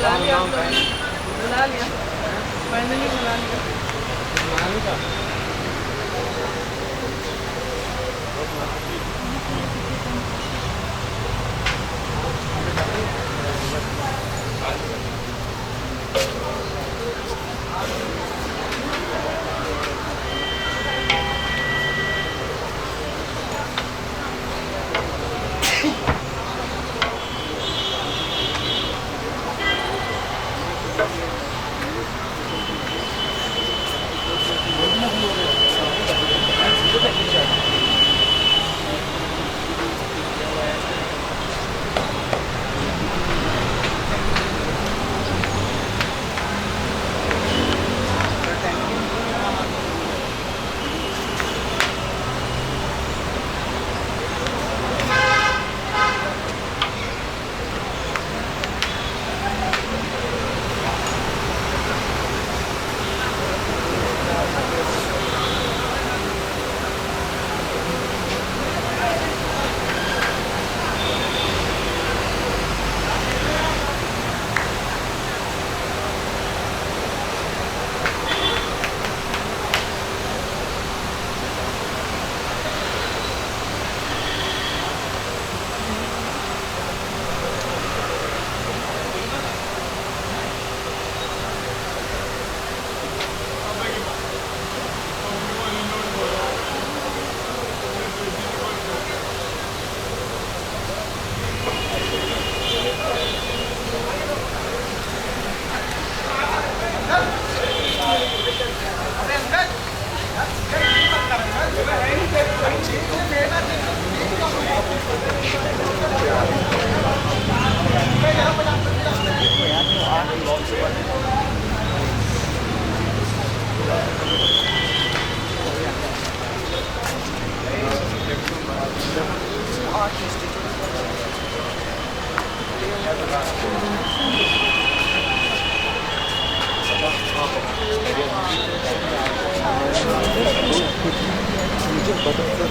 बुला लिया बुला लिया फाइनली बुला लिया।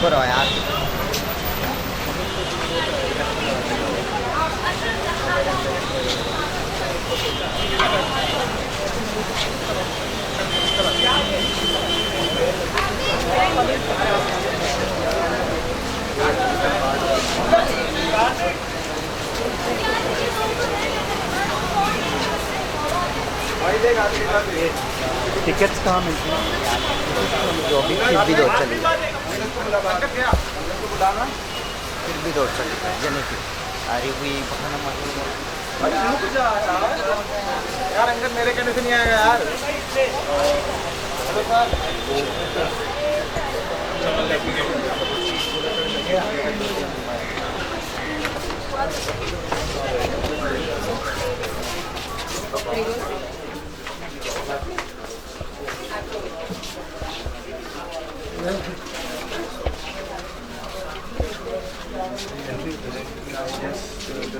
करो यार। टिकट्स कहाँ मिलती हैं? जो भी फिर भी दौड़ चली फिर भी दौड़ चली जने की अरे हुई यार अंकल मेरे कहने से नहीं आएगा यार।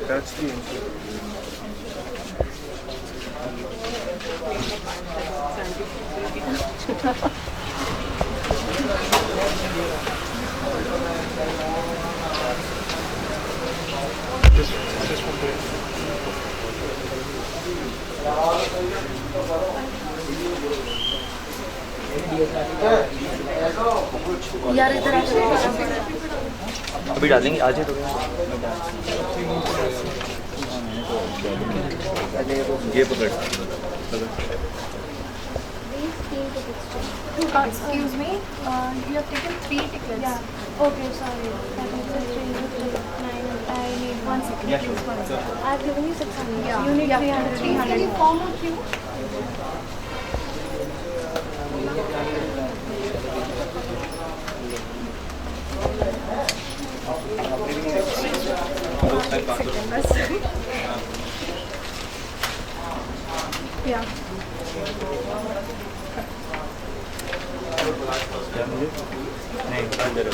That's the entry. Just one day. यार इधर अभी डालेंगे आज ही तो ये पकड़ Excuse me, you have taken 3 tickets. Yeah. Okay, sorry. That makes it 309. I need 1 second. Yeah, sure. Please, 1 second. I've given you 600. Yeah. You need 300. Can you form a queue? Yeah. नहीं अंदर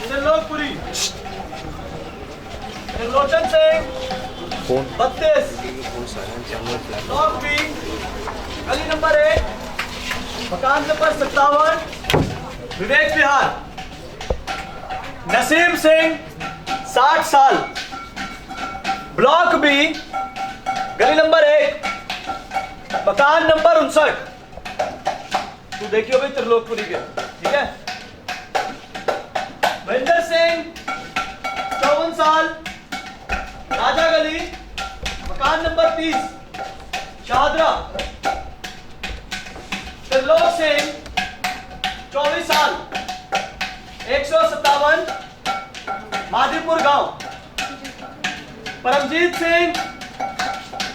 Trilokpuri Trilochan Singh 32 block B गली number 1 मकान number 57 Vivek Vihar. Naseem Singh 60 साल block B गली number 1 मकान number 59। तू देखियो भाई त्रिलोकपुरी के, ठीक है। महेंद्र सिंह 54 साल राजा गली मकान नंबर 30 शाहदरा। त्रिलोक सिंह 24 साल 157 माधीपुर गांव। परमजीत सिंह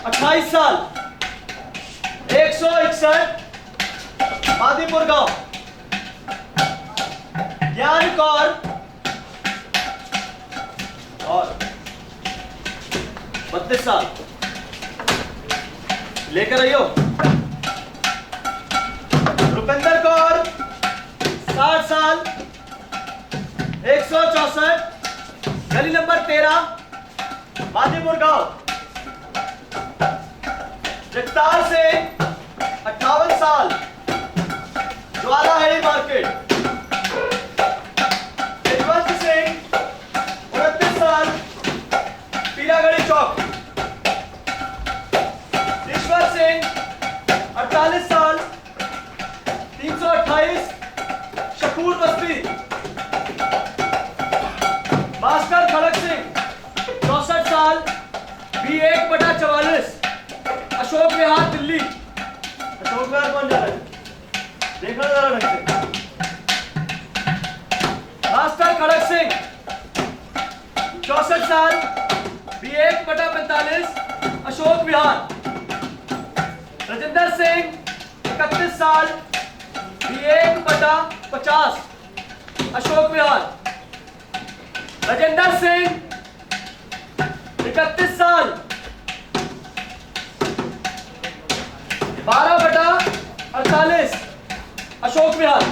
28 साल 161 माधीपुर गांव। ज्ञान कौर और 32 साल लेकर आइयो। रुपेंद्र कौर 60 साल 164 गली नंबर 13 माधीपुर गांव। जगतार सिंह 58 साल ज्वाला हेड़ी मार्केट। यशवंत सिंह 29 साल पीरागढ़ी चौक। ईश्वर सिंह 48 साल 328 शकूर बस्ती। मास्टर खड़क सिंह 64 साल B1/44 अशोक विहार दिल्ली। अशोक विहार कौन जा रहा है? देखना जरा ढंग से। मास्टर खड़क सिंह 64 साल B1/45 अशोक विहार। राजेंद्र सिंह 31 साल B1/50 अशोक विहार। राजेंद्र सिंह 31 साल 12/48 अशोक विहार।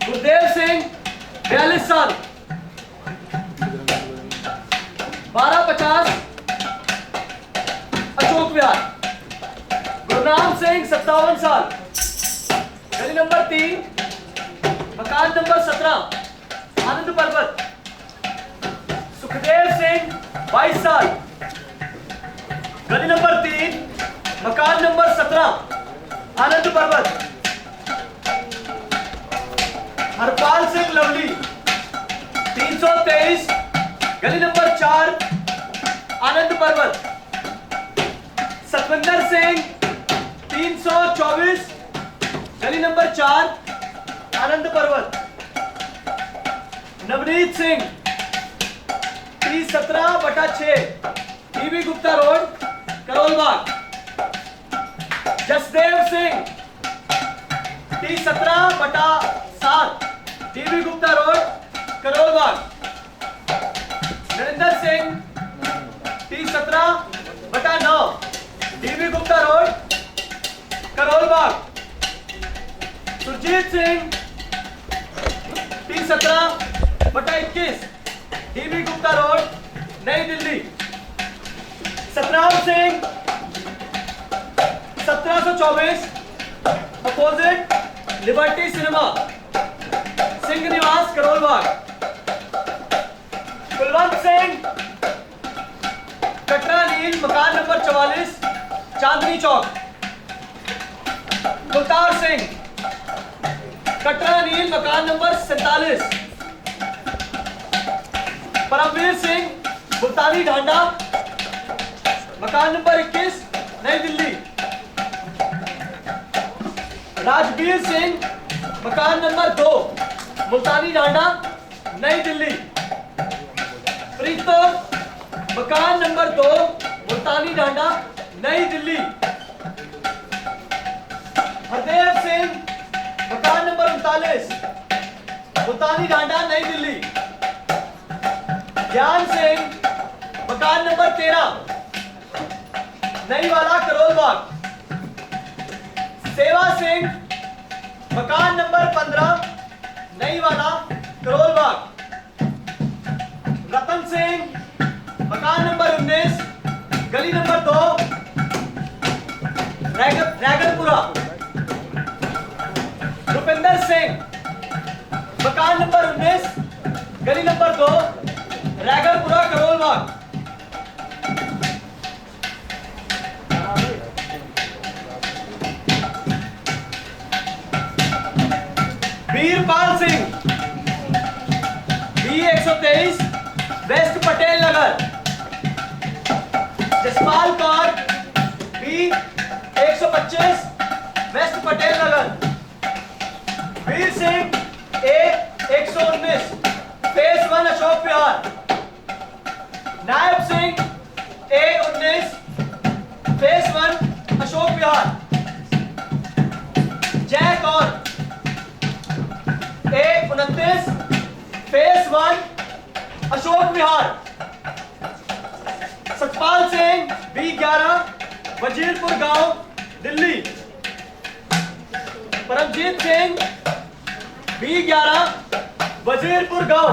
गुरदेव सिंह 42 साल 1250 अशोक विहार। गुरनाम सिंह 57 साल गली नंबर 3 मकान नंबर 17 आनंद पर्वत। सुखदेव सिंह 22 साल गली नंबर 3 मकान नंबर 17 आनंद पर्वत। हरपाल सिंह लवली 323 गली नंबर 4 आनंद पर्वत। सतविंदर सिंह 324 गली नंबर 4 आनंद पर्वत। Navneet Singh 17/6 dB Gupta road Karol Bagh. Jasdev Singh 17/7 dB Gupta road Karol Bagh. Narendra Singh 17/9 dB Gupta road Karol Bagh. Surjit Singh 17/21 dB Gupta road नई Delhi. Satram Singh 1724 opposite liberty cinema, Singh निवास, करोल बाग। कुलवंत सिंह, कटरा नील, मकान नंबर 44, चांदनी चौक। मुख्तार सिंह, कटरा नील, मकान नंबर 47। परमवीर सिंह, मुल्तानी ढांडा, मकान नंबर 21, नई दिल्ली। राजवीर सिंह, मकान नंबर 2, मुल्तानी ढांडा, नई दिल्ली। प्रीतम, मकान नंबर 2, मुल्तानी ढांडा, नई दिल्ली। हरदेव सिंह, मकान नंबर 39, मुल्तानी ढांडा, नई दिल्ली। ज्ञान सिंह, मकान नंबर 13, नई वाला, करोल बाग। सेवा सिंह, मकान नंबर 15, नई वाला, करोल बाग। रतन सिंह, मकान नंबर 19, गली नंबर 2, रैगनपुरा। रुपिंदर सिंह, मकान नंबर 19, गली number 2, रैगनपुरा, Karol Bagh. Veerpal Singh, B123, waste Patel नगर। जसपाल कौर, B125, वेस्ट पटेल नगर। Veer Singh, A119, face 1, Ashok Vihar. Nayab Singh, A19, face 1, Ashok Vihar. जय Kaur, A29, face 1, Ashok Vihar. Satpal Singh, B11, Wazirpur गांव, दिल्ली। परमजीत सिंह, B11, वजीरपुर गांव।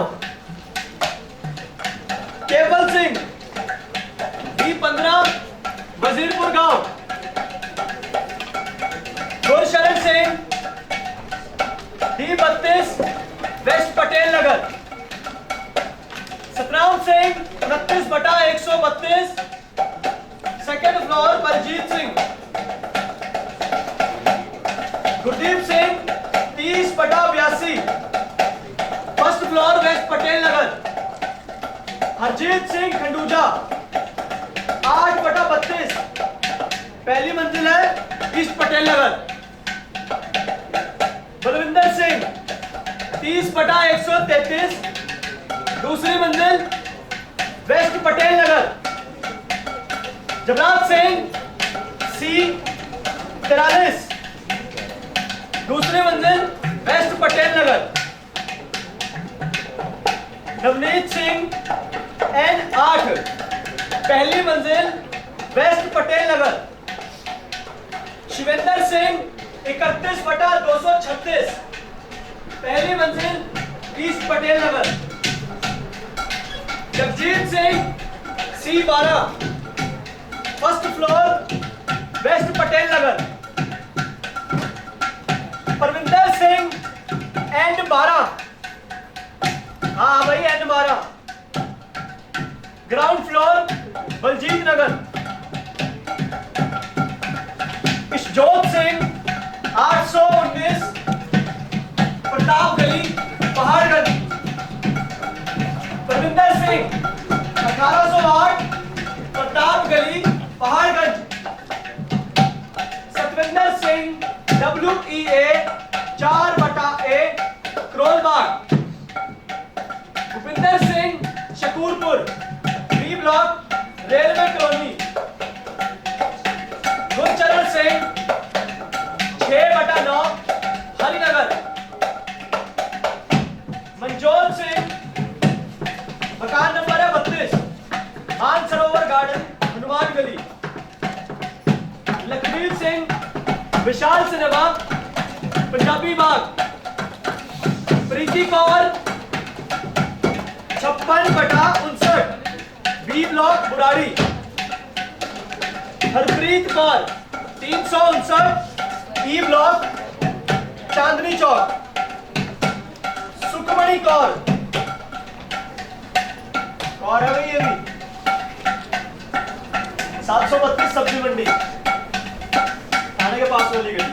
केवल सिंह, B15, वजीरपुर गांव। Gursharan Singh, D32, west Patel Nagar. Satnam Singh, 29/132, second floor, Parjeet Singh. Gurdeep Singh, 30/82, first floor, west Patel Nagar. Harjeet Singh, Khanduja, 8/32, पहली मंजिल है, ईस्ट पटेल नगर। बलविंदर सिंह, 30/133, दूसरी मंजिल, वेस्ट पटेल नगर। जबराज सिंह, C43, दूसरी मंजिल, वेस्ट पटेल नगर। नवनीत सिंह, N8, पहली मंजिल, वेस्ट पटेल नगर। शिवेंद्र सिंह, 31/236, पहली मंजिल, east Patel Nagar. Jagjeet Singh, C12, first floor, west Patel Nagar. Parvinder Singh, N12, हाँ भाई N12, ground floor, Baljeet Nagar. Ishjot Singh, 819, Pratap गली, पहाड़गंज। परविंदर सिंह, 1808, प्रताप गली, Paharganj. Satvinder Singh, WEA, 4/A, Karol Bagh. Bhupinder Singh, Shakurpur, B block, railway colony. Gurcharan Singh, 6/9, Harinagar. Manjot Singh, मकान नंबर है 32, मानसरोवर गार्डन, हनुमान गली। Lakhbir Singh, Vishal cinema, Punjabi Bagh. Preeti Kaur, 56/59, B block, Burari. Harpreet Kaur, 359, E block Chandni Chowk, Sukhmani Kaur है भाई ये भी 732 सब्जी मंडी थाने के पास वाली गली।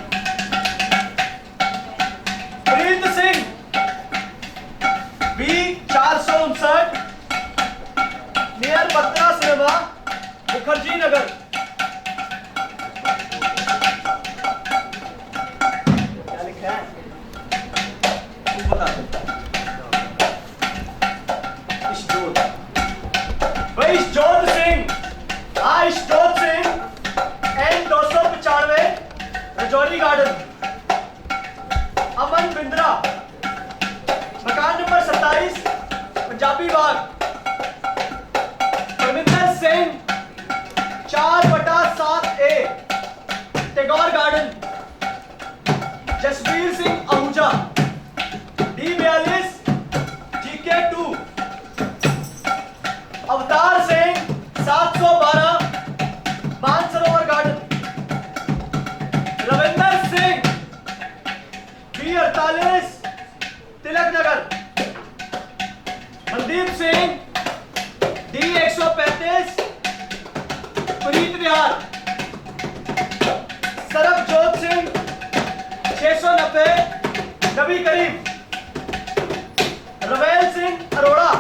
Preet Singh B 459 near Patra cinema Mukherjee Nagar. क्या लिखा है कुछ बता दो। Ishjot Singh N 295 Rajouri garden. अमन बिंद्रा मकान number 27 Punjabi Bagh. Parminder Singh 4/7A Tagore garden. Jasvir Singh Ahuja D42 GK2। Avtar Singh 712 Mansarovar garden. Ravinder Singh B48 Tilak Nagar. Mandeep Singh D135 Purit Vihar. Sarabjot Singh 690 Nabi करीम। रवेल सिंह अरोड़ा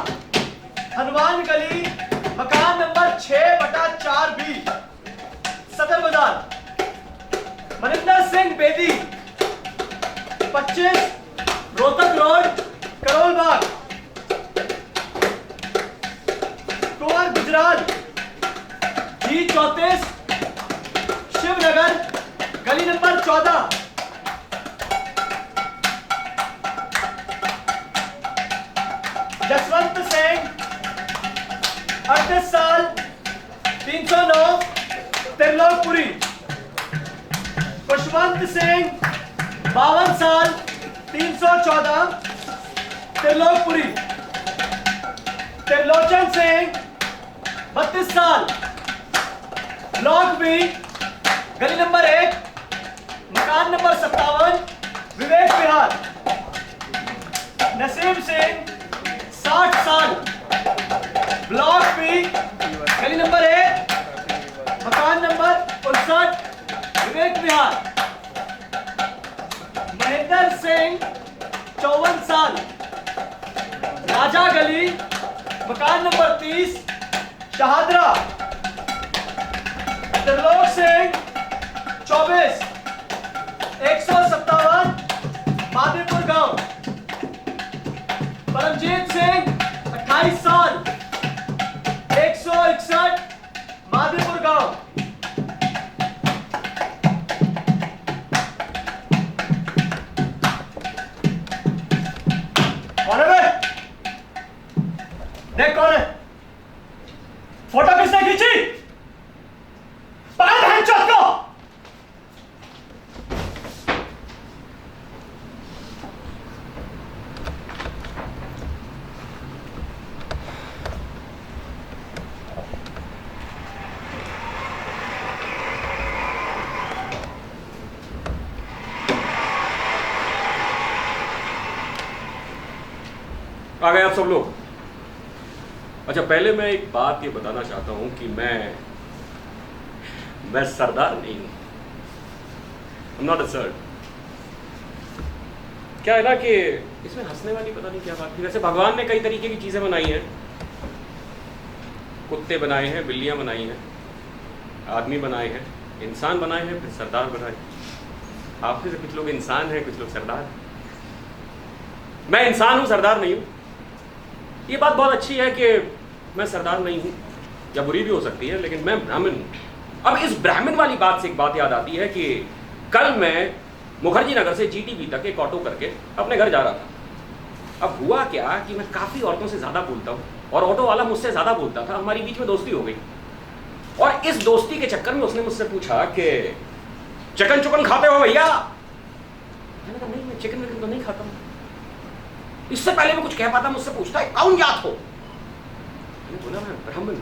हनुमान गली मकान नंबर 6/4B सदर बाजार। मनिंदर सिंह बेदी 25 रोहतक रोड करोल बाग। कुंवर गुजराल D34 शिवनगर गली नंबर 14। जसवंत सिंह 38 साल 309 त्रिलोकपुरी। खुशवंत सिंह 52 साल 314 त्रिलोकपुरी। त्रिलोचन सिंह 32 साल ब्लॉक बी गली नंबर 1 मकान नंबर 57 विवेक विहार। नसीम सिंह 60 साल ब्लॉक बी गली नंबर 1 मकान नंबर 59 विवेक विहार। महेंद्र सिंह 54 साल राजा गली मकान नंबर 30 शहादरा। त्रिलोक सिंह 24 157 माधेपुर गांव। परमजीत सिंह 28 साल 161 माधेपुर गांव। कौन है बे? देख कौन है? फोटो किसने खींची? पकड़ बहन चौथ को। आ गए आप सब लोग। अच्छा, पहले मैं एक बात ये बताना चाहता हूं कि मैं सरदार नहीं हूं। I'm not a sir। क्या है ना कि इसमें हंसने वाली पता नहीं क्या बात थी। वैसे भगवान ने कई तरीके की चीजें बनाई हैं। कुत्ते बनाए हैं, बिल्लियां बनाई हैं, आदमी बनाए हैं, इंसान बनाए हैं, फिर सरदार बनाए। आप में से कुछ लोग इंसान हैं, कुछ लोग सरदार हैं। मैं इंसान हूं, सरदार नहीं हूं। ये बात बहुत अच्छी है कि मैं सरदार नहीं हूं, या बुरी भी हो सकती है, लेकिन मैं ब्राह्मण हूं। अब इस ब्राह्मण वाली बात से एक बात याद आती है कि कल मैं मुखर्जी नगर से GTB तक एक ऑटो करके अपने घर जा रहा था। अब हुआ क्या कि मैं काफ़ी औरतों से ज़्यादा बोलता हूँ और ऑटो वाला मुझसे ज़्यादा बोलता था। हमारी बीच में दोस्ती हो गई और इस दोस्ती के चक्कर में उसने मुझसे पूछा कि चिकन चुकन खाते हो भैया? मैंने कहा नहीं, मैं चिकन विकन तो नहीं खाता हूँ। इससे पहले मैं कुछ कह पाता मुझसे पूछता है कौन जात हो? मैंने बोला मैं ब्राह्मण।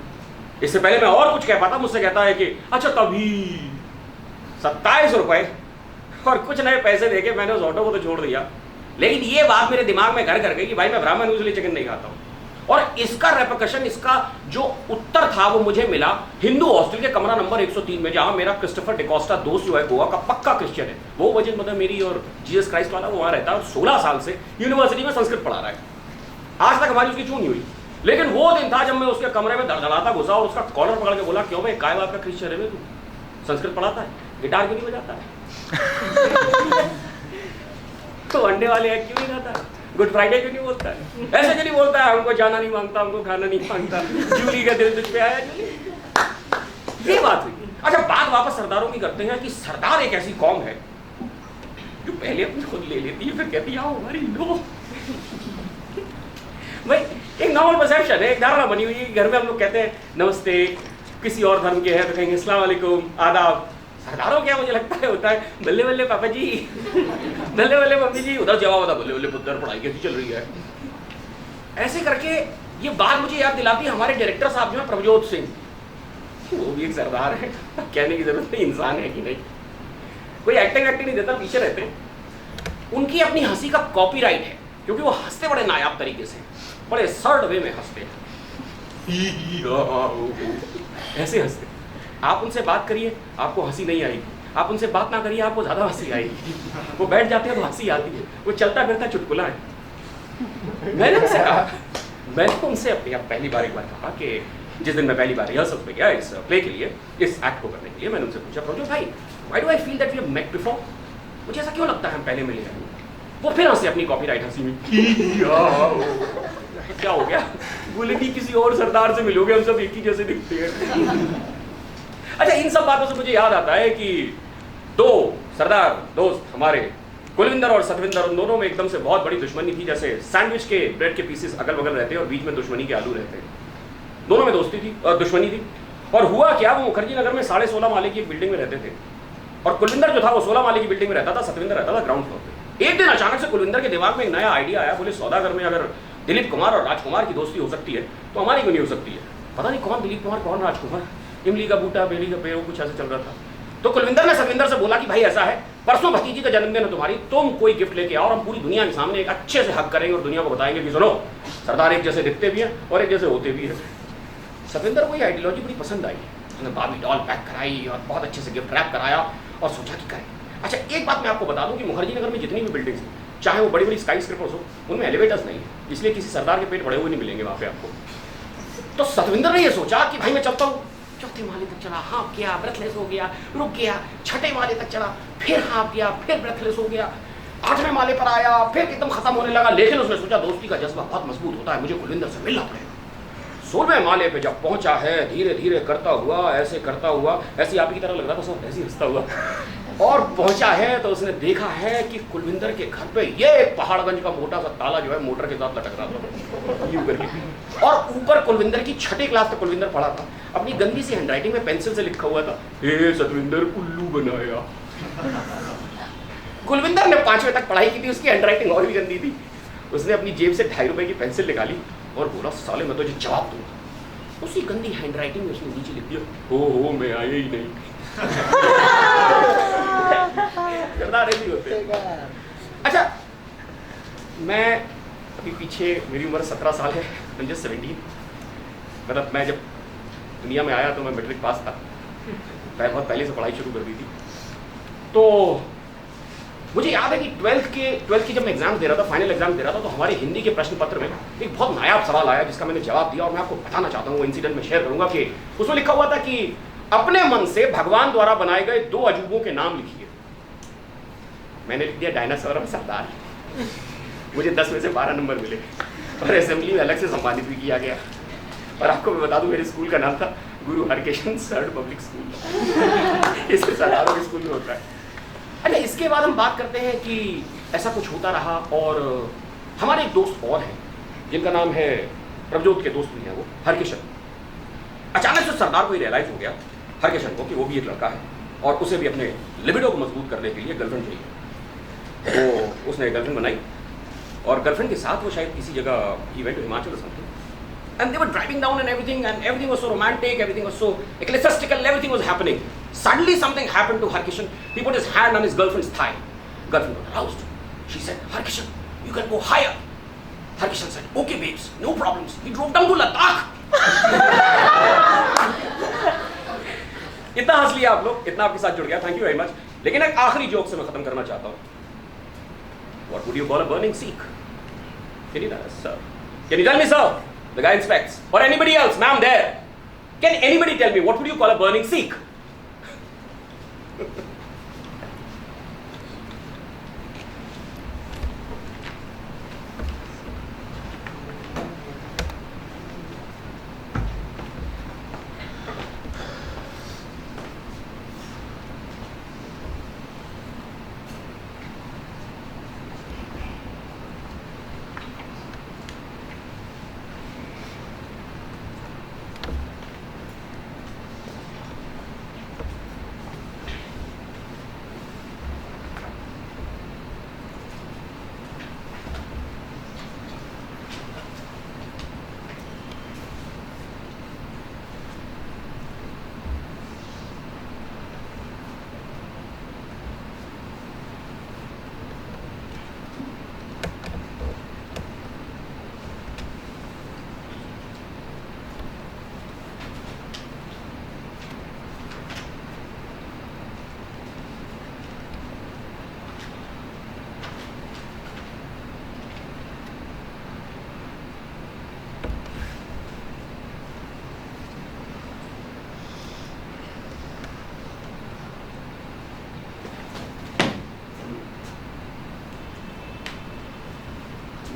इससे पहले मैं और कुछ कह पाता मुझसे कहता है कि अच्छा तभी 27 रुपए और कुछ नए पैसे देके मैंने उस ऑटो को तो छोड़ दिया, लेकिन ये बात मेरे दिमाग में घर कर गई कि भाई मैं ब्राह्मण हूं इसलिए चिकन नहीं खाता हूं। और इसका रेपरकशन, इसका जो उत्तर था वो मुझे मिला हिंदू हॉस्टल के कमरा नंबर 103 में, जहां मेरा क्रिस्टोफर डिकोस्टा दोस्त जो है गोवा का पक्का क्रिश्चियन है, वो वजन मतलब मेरी और जीसस क्राइस्ट वाला, वो वहां रहता है और 16 साल से यूनिवर्सिटी में संस्कृत पढ़ा रहा है। आज तक हमारी उसकी चूं नहीं हुई, लेकिन वो दिन था जब मैं उसके कमरे में धड़धड़ाता घुसा और उसका कॉलर पकड़ के बोला, क्यों भाई काय बात का क्रिश्चियन है तू, संस्कृत पढ़ाता है, गिटार क्यों नहीं बजाता है तो अंडे वाले एग क्यों नहीं खाता है, गुड फ्राइडे क्यों नहीं बोलता है, ऐसे क्यों नहीं बोलता है, हमको जाना नहीं मांगता, हमको खाना नहीं मांगता, जूली का दिल तुझ पे आया जूली। ये बात हुई। अच्छा, बात वापस सरदारों की करते हैं कि सरदार एक ऐसी कौम है जो पहले अपनी खुद ले लेती है, फिर कहती है आओ हमारी लो। भाई एक नॉर्मल परसेप्शन है, एक धारणा बनी हुई है, घर में हम लोग कहते हैं नमस्ते, किसी और धर्म के हैं तो कहेंगे अस्सलाम वालेकुम, आदाब। सरदारों क्या मुझे लगता है होता है बल्ले बल्ले पापा जी, बल्ले बल्ले मम्मी जी, उधर जवाब होता बल्ले बल्ले पुत्र पढ़ाई कैसी चल रही है। ऐसे करके ये बात मुझे याद दिलाती है हमारे डायरेक्टर साहब जो है प्रभजोत सिंह, वो भी एक सरदार है, कहने की जरूरत नहीं, इंसान है कि नहीं, कोई एक्टिंग नहीं देता, पीछे रहते। उनकी अपनी हंसी का कॉपीराइट है, क्योंकि वो हंसते बड़े नायाब तरीके से, बड़े सर्ड वे में हंसते हैं, ऐसे हंसते। आप उनसे बात करिए आपको हंसी नहीं आएगी, आप उनसे बात ना करिए आपको ज्यादा हंसी आएगी। वो बैठ जाते हैं तो हंसी आती है, वो चलता फिरता चुटकुला है। मैंने उनसे अपनी पहली बार एक बार कहा कि जिस दिन मैं पहली बार रिहर्सल पे गया इस प्ले के लिए, इस एक्ट को करने के लिए, मैंने उनसे पूछा प्रभु भाई why do I feel that we have met before, मुझे ऐसा क्यों लगता है हम पहले मिले हैं। वो फिर हंसे अपनी कॉपीराइट हंसी में, क्या हो गया, बोले कि किसी और सरदार से मिलोगे, हम सब एक ही जैसे दिखते हैं। अच्छा, इन सब बातों से मुझे याद आता है कि दो सरदार दोस्त हमारे कुलविंदर और सतविंदर, उन दोनों में एकदम से बहुत बड़ी दुश्मनी थी, जैसे सैंडविच के ब्रेड के पीसेस अगल बगल रहते हैं और बीच में दुश्मनी के आलू रहते हैं, दोनों में दोस्ती थी और दुश्मनी थी। और हुआ क्या, वो मुखर्जी नगर में 16.5 माले की एक बिल्डिंग में रहते थे और कुलविंदर जो था वो 16 माले की बिल्डिंग में रहता था, सतविंदर रहता था ग्राउंड फ्लोर पे। एक दिन अचानक से कुलविंदर के दिमाग में एक नया आइडिया आया, बोले सौदागर में अगर दिलीप कुमार और राजकुमार की दोस्ती हो सकती है तो हमारी क्यों नहीं हो सकती है। पता नहीं कौन दिलीप कुमार कौन राजकुमार, इमली का बूटा बेली का पेड़, कुछ ऐसा चल रहा था। तो कुलविंदर ने सतविंदर से बोला कि भाई ऐसा है, परसों भतीजी का जन्मदिन है तुम्हारी, तुम कोई गिफ्ट लेके आओ और हम पूरी दुनिया के सामने एक अच्छे से हक करेंगे और दुनिया को बताएंगे कि सुनो सरदार एक जैसे दिखते भी हैं और एक जैसे होते भी हैं। सतविंदर को ये आइडियोलॉजी बड़ी पसंद आई, उसने बाबी डॉल पैक कराई और बहुत अच्छे से गिफ्ट रैप कराया और सोचा कि करें। अच्छा, एक बात मैं आपको बता दूं कि मुखर्जी नगर में जितनी भी बिल्डिंग्स हैं, चाहे वो बड़ी बड़ी स्काई स्क्रेपर्स हो, उनमें एलिवेटर्स नहीं है, इसलिए किसी सरदार के पेट बड़े हुए नहीं मिलेंगे वहाँ पे आपको। तो सतविंदर ने ये सोचा कि भाई मैं चलता हूँ, चौथे माले तक चढ़ा, हाँ किया, ब्रेथलेस हो गया, रुक गया, छठे माले तक चढ़ा, फिर हाँ किया, फिर ब्रेथलेस हो गया, 8वें माले पर आया, फिर एकदम खत्म होने लगा। लेकिन उसने सोचा दोस्ती का जज्बा बहुत मजबूत होता है, मुझे कुलविंदर से मिलना पड़ेगा। 16वें माले पे जब पहुंचा है, धीरे धीरे करता हुआ, ऐसे करता हुआ, ऐसी आप की तरह लग रहा था सब, ऐसे हंसता हुआ, और पहुंचा है तो उसने देखा है कि कुलविंदर के घर पे ये पहाड़गंज का मोटा सा ताला जो है मोटर के साथ लटक रहा था यूं करके, और ऊपर कुलविंदर की 6ठी क्लास तक कुलविंदर पढ़ा था, अपनी गंदी सी हैंडराइटिंग में पेंसिल से लिखा हुआ था, हे सतविंदर उल्लू बनाया। कुलविंदर ने 5वीं तक पढ़ाई की थी, उसकी हैंडराइटिंग और भी गंदी थी। उसने अपनी जेब से 2.5 रुपए की पेंसिल निकाली और बोला साले मैं तुझे जवाब दूंगा। उसी गंदी हैंडराइटिंग में उसने नीचे लिख दिया, हो मैं आया ही नहीं। होते हैं। अच्छा, मैं अभी पीछे, मेरी उम्र 17 साल है, मुझे 17, मतलब मैं जब दुनिया में आया तो मैं मैट्रिक पास था, मैं बहुत पहले से पढ़ाई शुरू कर दी थी। तो मुझे याद है कि 12th की जब मैं एग्जाम दे रहा था, फाइनल एग्जाम दे रहा था, तो हमारे हिंदी के प्रश्न पत्र में एक बहुत नायाब सवाल आया जिसका मैंने जवाब दिया और मैं आपको बताना चाहता हूँ, वो इंसिडेंट में शेयर करूंगा। कि उसमें लिखा हुआ था कि अपने मन से भगवान द्वारा बनाए गए 2 अजूबों के नाम लिखिए। मैंने लिख दिया डायनासोर और सरदार। मुझे 10 में से 12 नंबर मिले और असेंबली में अलग से सम्मानित भी किया गया। और आपको मैं बता दूं, मेरे स्कूल का नाम था गुरु हरकिशन सर्ड पब्लिक स्कूल। इसके सरदारों के स्कूल में होता है। अच्छा, इसके बाद हम बात करते हैं कि ऐसा कुछ होता रहा और हमारे एक दोस्त और हैं जिनका नाम है, प्रभजोत के दोस्त भी हैं, वो हरकिशन। अचानक से सरदार को ही रियलाइज हो गया हरकिशन को कि वो भी एक लड़का है और उसे भी अपने लिबिडो को मजबूत करने के लिए गर्लफ्रेंड चाहिए। तो उसने गर्लफ्रेंड बनाई और गर्लफ्रेंड के साथ वो शायद किसी जगह ही went to Himachal something, and they were driving down and everything was so romantic, everything was so ecclesiastical, everything was happening. Suddenly something happened to Harkishan. He put his hand on his girlfriend's thigh. Girlfriend got aroused. She said, Harkishan, you can go higher. Harkishan said, okay babes, no problems. He drove down to Ladakh. इतना हंस लिया आप लोग, इतना आपके साथ जुड़ गया, थैंक यू वेरी मच। लेकिन एक आखिरी जोक से मैं खत्म करना चाहता हूं। What would you call a burning Sikh? Can you tell us, sir? Can you tell me, sir? The guy inspects. Or anybody else, ma'am, there. Can anybody tell me what would you call a burning Sikh?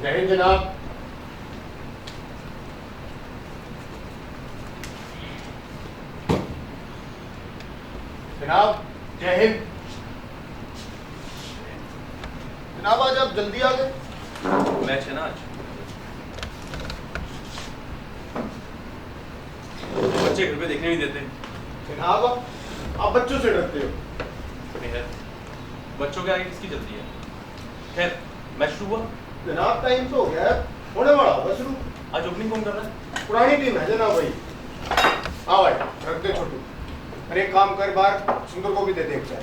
जय हिंद जनाब। जनाब जय हिंद। जनाब आज आप जल्दी आ गए। Match है ना आज। बच्चे घर पे देखने नहीं देते। जनाब आप बच्चों से डरते हो। नहीं है, बच्चों के आगे किसकी जल्दी है। खैर मैच शुरू हुआ। जनाब टाइम तो हो गया है, होने वाला होगा शुरू। आज ओपनिंग कौन कर रहा है। पुरानी टीम है जनाब भाई। हाँ भाई रख दे छोटू। अरे एक काम कर, बार सुंदर को भी दे दे एक चाय।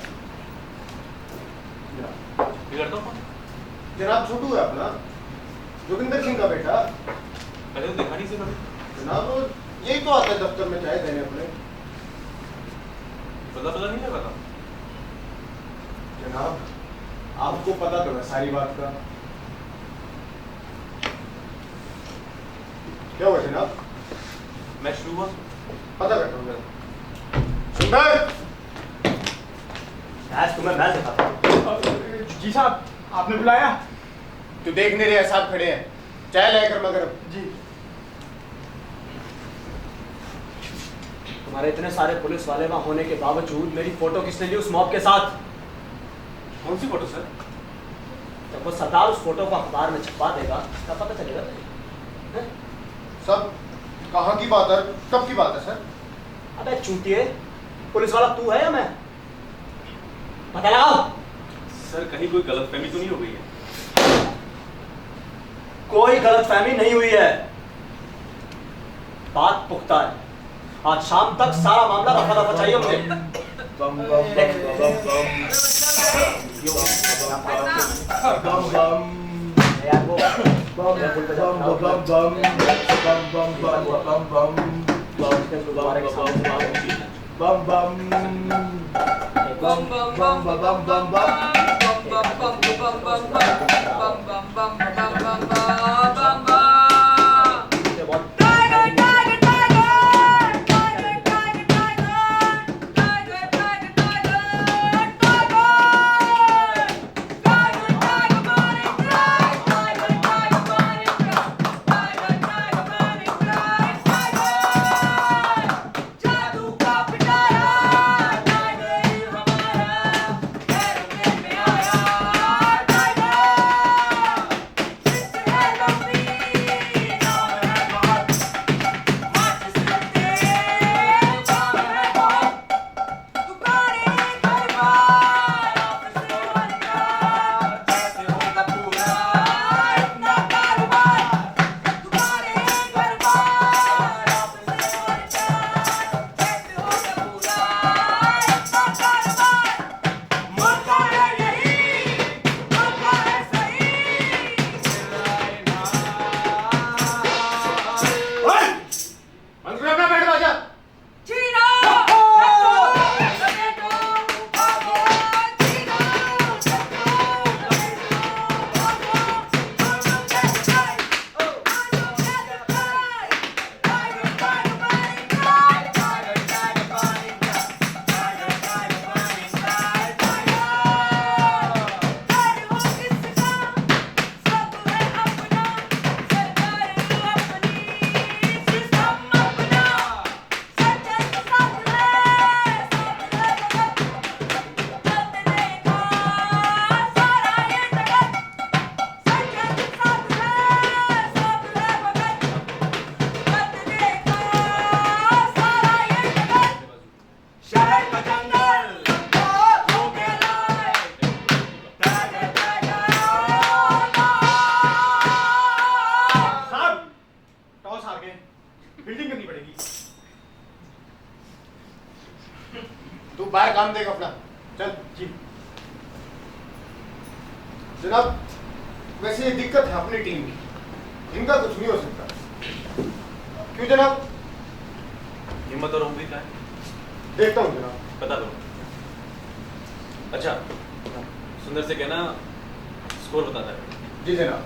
बिगड़ता हूँ जनाब छोटू है अपना, जोगिंदर सिंह का बेटा। पहले तो देखा नहीं से कभी। जनाब यही तो आता है दफ्तर में चाय देने अपने। पता नहीं लगा था। जनाब आपको पता तो है सारी बात का। क्या हुआ जनाब। मैच शुरू हुआ। पता करता हूँ। सुंदर आज तुम्हें मैं दिखाता हूँ। जी साहब आपने बुलाया। तू देख नहीं रहे साहब खड़े हैं, चाय लाकर मगर। जी तुम्हारे इतने सारे पुलिस वाले वहां होने के बावजूद मेरी फोटो किसने ली उस मॉब के साथ। कौन सी फोटो सर। जब वो सरदार उस फोटो को अखबार में छपवा देगा तब पता चलेगा। सब कहाँ की बात है, कब की बात है सर। अबे चूतिए, पुलिस वाला तू है या मैं। पता लगाओ। सर कहीं कोई गलतफहमी तो नहीं हो गई है। कोई गलतफहमी नहीं हुई है, बात पुख्ता है। आज शाम तक सारा मामला रफा दफा चाहिए मुझे। ध्यान देगा अपना। चल जी। जनाब, वैसे ये दिक्कत है अपनी टीम की, इनका कुछ नहीं हो सकता। क्यों जनाब? हिम्मत और उम्मीद का है, देखता हूँ जनाब। पता करो। अच्छा, सुंदर से कहना स्कोर बताता है। जी जनाब।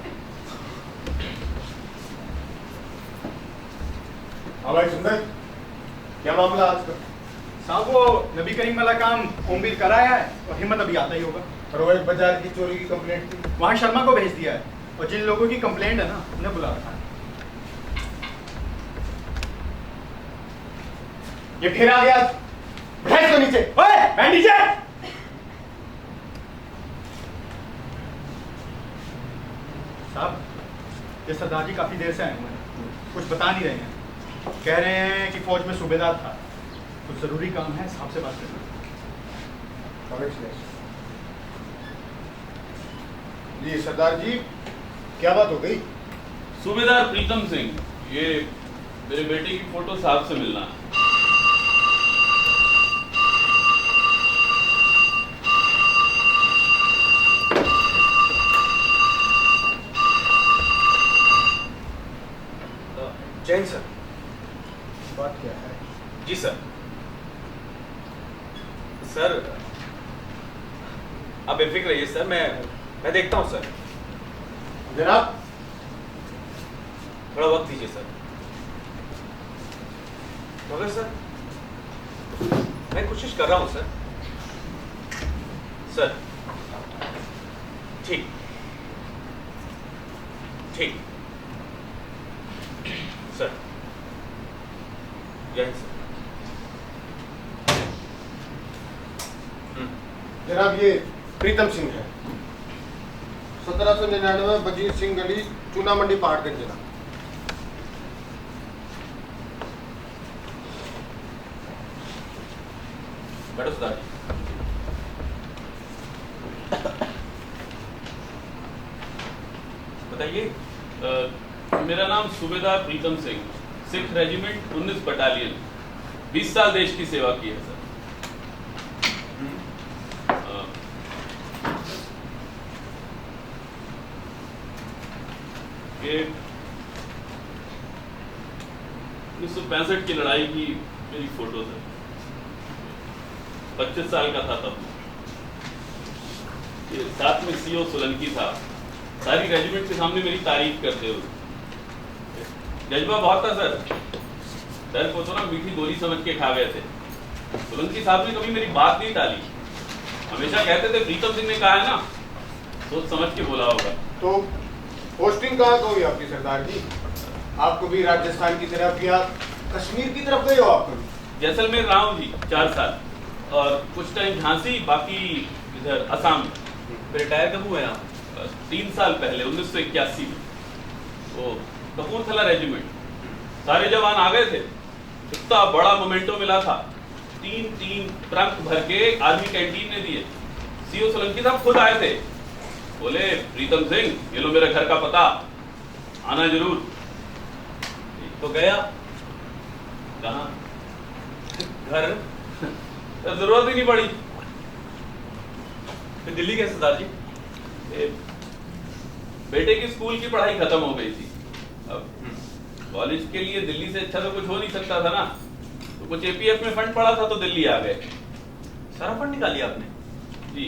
हाँ भाई सुंदर, क्या मामला आज का? साहब वो नबी करीम वाला काम ओमवीर कराया है और हिम्मत अभी आता ही होगा। और वो एक बाजार की चोरी की कंप्लेंट थी। वहाँ शर्मा को भेज दिया है और जिन लोगों की कंप्लेंट है ना उन्हें बुला रखा है। ये फिर आ गया, भैंस को नीचे। ओए, बैठ नीचे। साहब, ये सरदार जी काफी देर से आए हुए हैं, कुछ बता नहीं रहे हैं। कह रहे हैं कि फौज में सूबेदार था, कुछ जरूरी काम है, साहब से बात करना। जी सरदार जी, क्या बात हो गई? सूबेदार प्रीतम सिंह, ये मेरे बेटे की फोटो साहब से मिलना है। जैन सर। बात क्या है? जी सर। सर आप बेफिक्र रहिए सर, मैं देखता हूँ सर। जनाब, थोड़ा वक्त दीजिए सर। मगर सर मैं कोशिश कर रहा हूँ सर। सर ठीक ठीक सर। जय हिंद सर। जनाब ये प्रीतम सिंह है, 1799 बजीर सिंह गली, चूना मंडी, पहाड़गंज जनाब। बैठो सरदार जी। बताइए। मेरा नाम सूबेदार प्रीतम सिंह, सिख रेजिमेंट 19 बटालियन, 20 साल देश की सेवा की है सर। ये 1965 की लड़ाई की मेरी फोटो है, 25 साल का था तब। ये साथ में सीओ सोलंकी था, सारी रेजिमेंट के सामने मेरी तारीफ करते हुए। जज्बा बहुत था सर, डर को तो ना मीठी गोली समझ के खा गए थे। सोलंकी साहब ने कभी मेरी बात नहीं टाली, हमेशा कहते थे प्रीतम सिंह ने कहा है ना, सोच समझ के बोला होगा। तो पोस्टिंग कहाँ को हुई आपकी सरदार जी? आपको भी राजस्थान की तरफ या कश्मीर की तरफ गए हो आप कभी? जैसलमेर रहा हूँ जी 4 साल, और कुछ टाइम झांसी, बाकी इधर असम। रिटायर कब हुए आप? 3 साल पहले 1981 में वो कपूरथला रेजिमेंट, सारे जवान आ गए थे, इतना बड़ा मोमेंटो मिला था, 3 ट्रंक भर के आर्मी कैंटीन ने दिए। सीओ सोलंकी साहब खुद आए थे, बोले प्रीतम सिंह ये लो मेरे घर का पता, आना जरूर। तो गया कहाँ घर, जरूरत ही नहीं पड़ी। फिर दिल्ली गए सरदार जी? बेटे की स्कूल की पढ़ाई खत्म हो गई थी, अब कॉलेज के लिए दिल्ली से अच्छा तो कुछ हो नहीं सकता था ना, तो कुछ एपीएफ में फंड पड़ा था तो दिल्ली आ गए। सारा फंड निकालिए आपने? जी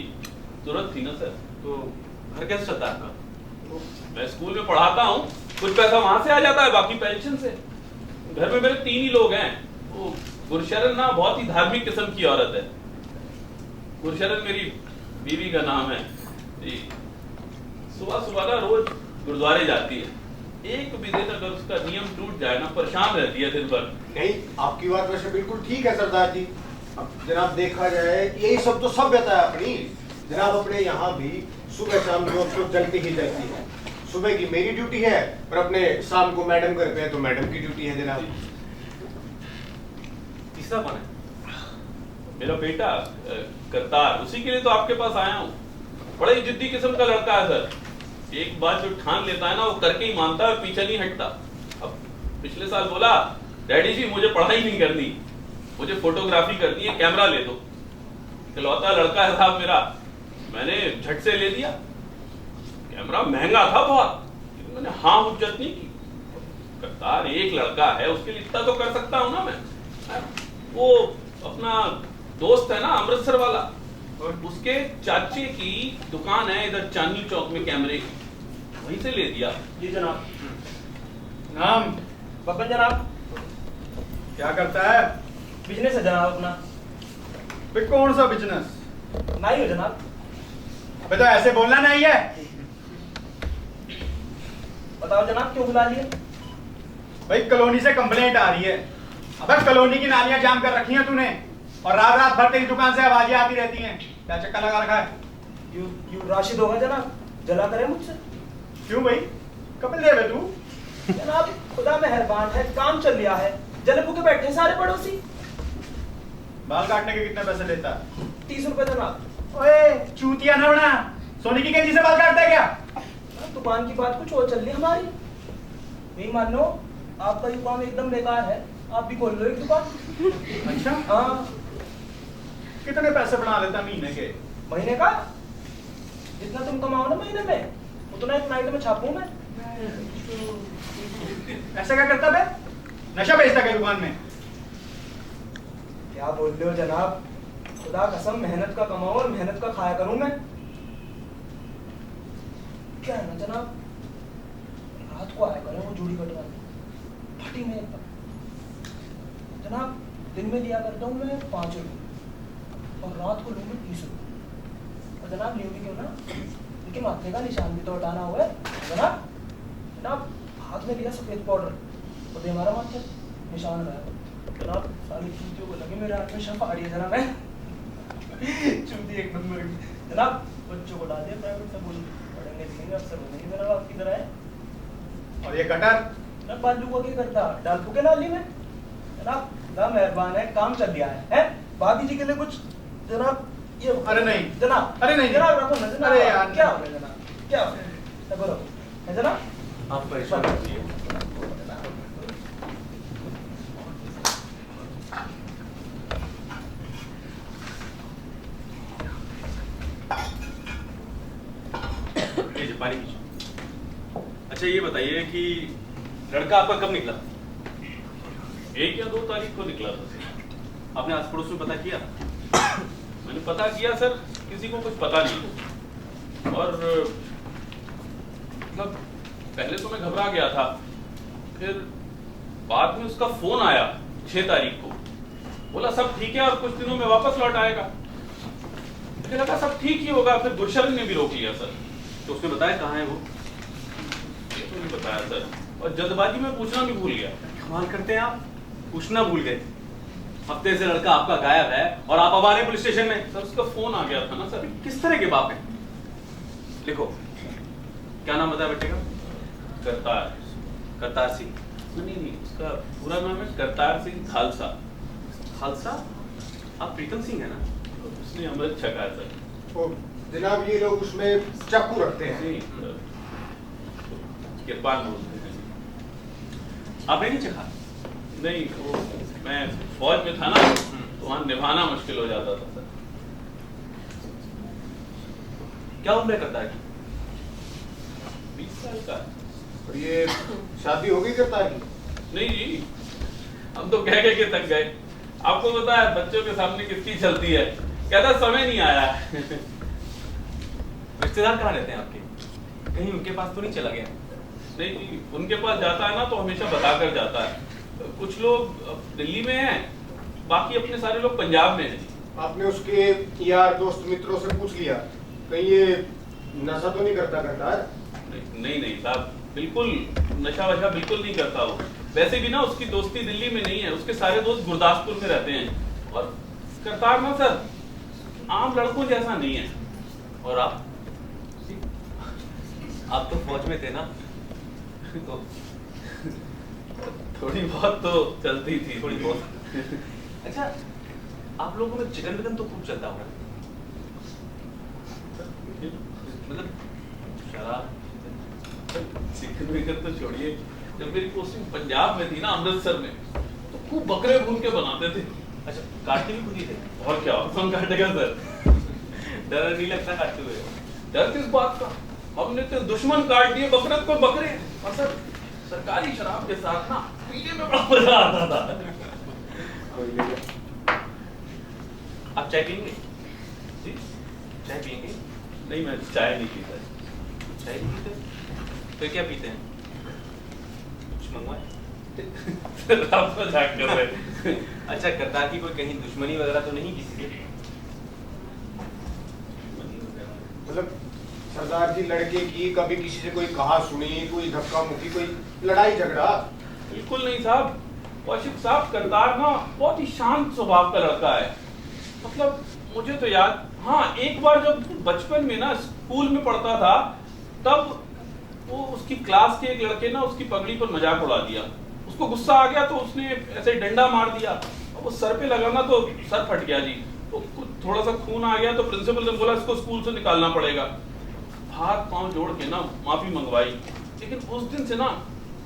जरूरत थी ना सर। तो घर कैसे चलता है आपका? मैं स्कूल में पढ़ाता हूँ, कुछ पैसा वहां से आ जाता है, बाकी पेंशन से। घर में मेरे 3 ही लोग हैं। वो गुरशरण ना बहुत ही धार्मिक किस्म की औरत है, गुरशरण मेरी बीवी का नाम है जी। सुबह सुबह ना रोज गुरुद्वारे जाती है, एक भी दिन अगर उसका नियम टूट जाए ना परेशान रहती है दिन भर। नहीं, आपकी बात वैसे बिल्कुल ठीक है सरदार जी। अब जनाब देखा जाए यही सब तो सभ्यता है अपनी। जनाब अपने यहाँ भी सुबह शाम रोज तो जलती ही जलती है। सुबह की मेरी ड्यूटी है और अपने शाम को मैडम घर पे है तो मैडम की ड्यूटी है जनाब। तीसरा कौन है? मेरा बेटा करतार, उसी के लिए तो आपके पास आया हूँ। बड़ा ही जिद्दी किस्म का लड़का है सर, एक बात जो ठान लेता है ना वो करके ही मानता है और पीछे नहीं हटता। अब पिछले साल बोला डैडी जी मुझे पढ़ाई नहीं करनी, मुझे फोटोग्राफी करनी है, कैमरा ले दो। इकलौता लड़का है साहब मेरा, मैंने झट से ले दिया। कैमरा महंगा था बहुत, लेकिन मैंने हाँ हुज्जत नहीं की। करतार एक लड़का है, उसके लिए इतना तो कर सकता हूं ना मैं। वो अपना दोस्त है ना अमृतसर वाला, और उसके चाचे की दुकान है इधर चांदनी चौक में कैमरे की, वहीं से ले दिया। जी जनाब। नाम? बब्बन जनाब। क्या करता है? बिजनेस है जनाब अपना। भाई कौन सा बिजनेस? नहीं हो जनाब। भाई तो ऐसे बोलना नहीं है। बताओ जनाब क्यों बुला लिए? भाई कॉलोनी से कंप्लेंट आ रही है। अबे कॉलोनी की नालियां जाम कर रखी हैं तूने, और रात रात भर तेरी दुकान से आवाजें आती रहती हैं। क्या चक्कर लगा रखा है? यू राशिद होगा जनाब, जला करे मुझसे। क्यों भाई, कपिल देव है तू? जनाब खुदा मेहरबान है, काम चल रहा है, जले भूखे बैठे हैं सारे पड़ोसी। बाल काटने के कितने पैसे लेता है? 30 रुपए जनाब। ओए चूतिया न बना, सोनी की कैंची से बाल काटता है क्या? दुकान की बात कुछ और चल रही हमारी। नहीं मानो आपका ये काम एकदम बेकार है, आप भी खोल लो एक दुकान। अच्छा, हाँ। कितने पैसे बना लेता महीने के? महीने का जितना तुम कमाओ ना महीने में, उतना एक नाइट में छापूं मैं। ऐसा क्या करता बे? नशा बेचता क्या दुकान में? क्या बोल रहे हो जनाब, खुदा कसम मेहनत का कमाओ और मेहनत का खाया करूं मैं। क्या है ना जनाब, रात को आया करें वो जूड़ी कटवाने, फटी में एकदम। जनाब दिन में दिया करता हूँ मैं 5 रुपये और रात को लूँ मैं 30 रुपये। और जनाब न्यू भी क्यों ना, इनके माथे का निशान भी तो हटाना हुआ है जनाब। जनाब हाथ में लिया सफेद पाउडर और दे हमारा माथे निशान रहा जनाब। सारी चूतियों को लगे मेरे हाथ में शफाड़ी है जनाब। चूती एक नंबर की जनाब। बच्चों को डाल दिया प्राइवेट स्कूल, पढ़ेंगे लिखेंगे अफसर बनेंगे जनाब आपकी तरह है। और ये कटर? जनाब बालू को क्या करता, डाल फूके नाली में जनाब। खुदा मेहरबान है, काम चल गया है? भाभी जी के लिए कुछ जनाब ये? अरे नहीं जनाब, अरे नहीं जनाब रखो ना जनाब। अरे यार क्या हो गया जनाब, क्या हो गया? रखो है जनाब। आप परेशान मत होइए। लीजिए पानी पीजिए। अच्छा ये बताइए कि लड़का आपका कब निकला? 1 या 2 तारीख को निकला था सर। आपने आस पड़ोस में पता किया? मैंने पता किया सर, किसी को कुछ पता नहीं। और मतलब पहले तो मैं घबरा गया था, फिर बाद में उसका फोन आया 6 तारीख को, बोला सब ठीक है और कुछ दिनों में वापस लौट आएगा। मुझे लगा सब ठीक ही होगा, फिर गुरशरण ने भी रोक लिया सर। तो उसने बताया कहाँ है वो? ये तो नहीं बताया सर, और जल्दबाजी में पूछना भी भूल गया। कमाल करते हैं आप, पूछना भूल गए। हफ्ते से लड़का आपका गायब है और आप अब आ रहे पुलिस स्टेशन में। सर उसका फोन आ गया था ना सर। किस तरह के बाप हैं? लिखो, क्या नाम बताया बेटे का? करतार। करतार सिंह। नहीं नहीं, उसका पूरा नाम है करतार सिंह खालसा। खालसा? आप प्रीतम सिंह है ना? उसने अमृत छका है सर। ओ, जनाब ये लोग उसमें चाकू रखते हैं। नहीं किरपान बोलते हैं। आपने नहीं चखा? नहीं, वो मैं फौज में था ना, तो वहाँ निभाना मुश्किल हो जाता था सर। क्या उम्र है करतार की? 20 साल का। और ये शादी होगी करता है? नहीं जी, हम तो कह के थक गए। आपको पता है बच्चों के सामने किसकी चलती है, कहता समय नहीं आया। रिश्तेदार कहाँ रहते हैं आपके? कहीं उनके पास तो नहीं चला गया? नहीं जी, उनके पास जाता है ना तो हमेशा बताकर जाता है। कुछ लोग दिल्ली में हैं, बाकी अपने सारे लोग पंजाब में हैं। आपने उसके यार दोस्त मित्रों से पूछ लिया कहीं ये नशा तो नहीं करता करतार? नहीं साहब, बिल्कुल नशा वशा बिल्कुल नहीं करता वो। वैसे भी ना उसकी दोस्ती दिल्ली में नहीं है, उसके सारे दोस्त गुरदासपुर में रहते हैं। और करतार ना सर आम लड़कों जैसा नहीं है। और आप तो फौज में थे ना? तो थोड़ी बहुत तो चलती थी। थोड़ी बहुत। अच्छा, आप लोगों में चिकन विकन तो खूब चलता होगा, मतलब शराब? चिकन विकन तो छोड़िए, जब मेरी पोस्टिंग पंजाब में थी ना अमृतसर में, तो खूब बकरे भून के बनाते थे। अच्छा काटते भी खुद ही थे? और क्या कौन काटेगा सर? डर नहीं लगता काटते हुए? डर किस बात का? हमने तो दुश्मन काट दिए बकरत को बकरे। और सर सरकारी शराब के साथ ना पीने में बड़ा मजा आता था। आप चाय पियेंगे? जी? चाय पियेंगे? नहीं मैं चाय नहीं पीता। चाय नहीं पीते? तो क्या पीते हैं? कुछ मंगवाए? आप मजाक कर रहे हैं। अच्छा करतार की कोई कहीं दुश्मनी वगैरह तो नहीं किसी से? मतलब सरदार जी लड़के की कभी किसी से कोई कहा सुनी, कोई धक्का मुक्की, कोई लड़ाई झगड़ा? बिल्कुल नहीं साहब। कौशिक साहब करतार ना बहुत ही शांत स्वभाव का लड़का है। मतलब मुझे तो याद, हाँ एक बार जब बचपन में ना स्कूल में पढ़ता था तब वो उसकी क्लास के एक लड़के ना उसकी पगड़ी पर मजाक उड़ा दिया। उसको गुस्सा आ गया तो उसने ऐसे डंडा मार दिया और वो सर पे लगा ना तो सर फट गया जी। तो थोड़ा सा खून आ गया तो प्रिंसिपल ने बोला इसको स्कूल से निकालना पड़ेगा। हाथ पांव जोड़ के ना माफी मंगवाई। लेकिन उस दिन से ना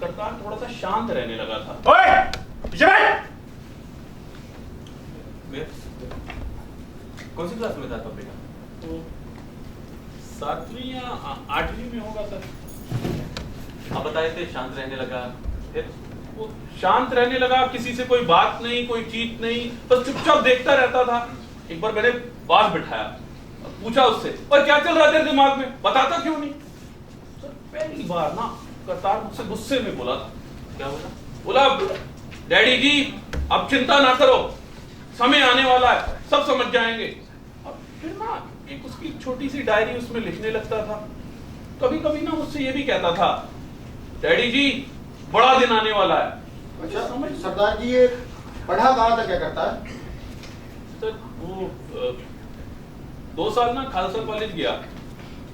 करतार थोड़ा सा शांत रहने लगा था। ओए पीछे बैठ। कौन सी क्लास में था तब बेटा? तो 7वीं या 8वीं में होगा सर। आप बताए थे शांत रहने लगा, फिर? वो शांत रहने लगा, किसी से कोई बात नहीं, कोई चीत नहीं, बस चुपचाप देखता रहता था। एक बार मैंने पास बिठाया, पूछा उससे और क्या चल रहा है तेरे दिमाग में, बताता क्यों नहीं? सर पहली बार ना करतार मुझसे गुस्से में बोला था। क्या बोला? बोला डैडी जी अब चिंता ना करो, समय आने वाला है, सब समझ जाएंगे। अब फिर ना एक उसकी छोटी सी डायरी उसमें लिखने लगता था। कभी कभी ना मुझसे ये भी कहता था डैडी जी बड़ा दिन आने वाला है। अच्छा समझ सरदार जी ये पढ़ा कहाँ तक क्या करता है? तो वो 2 साल ना खालसा कॉलेज गया।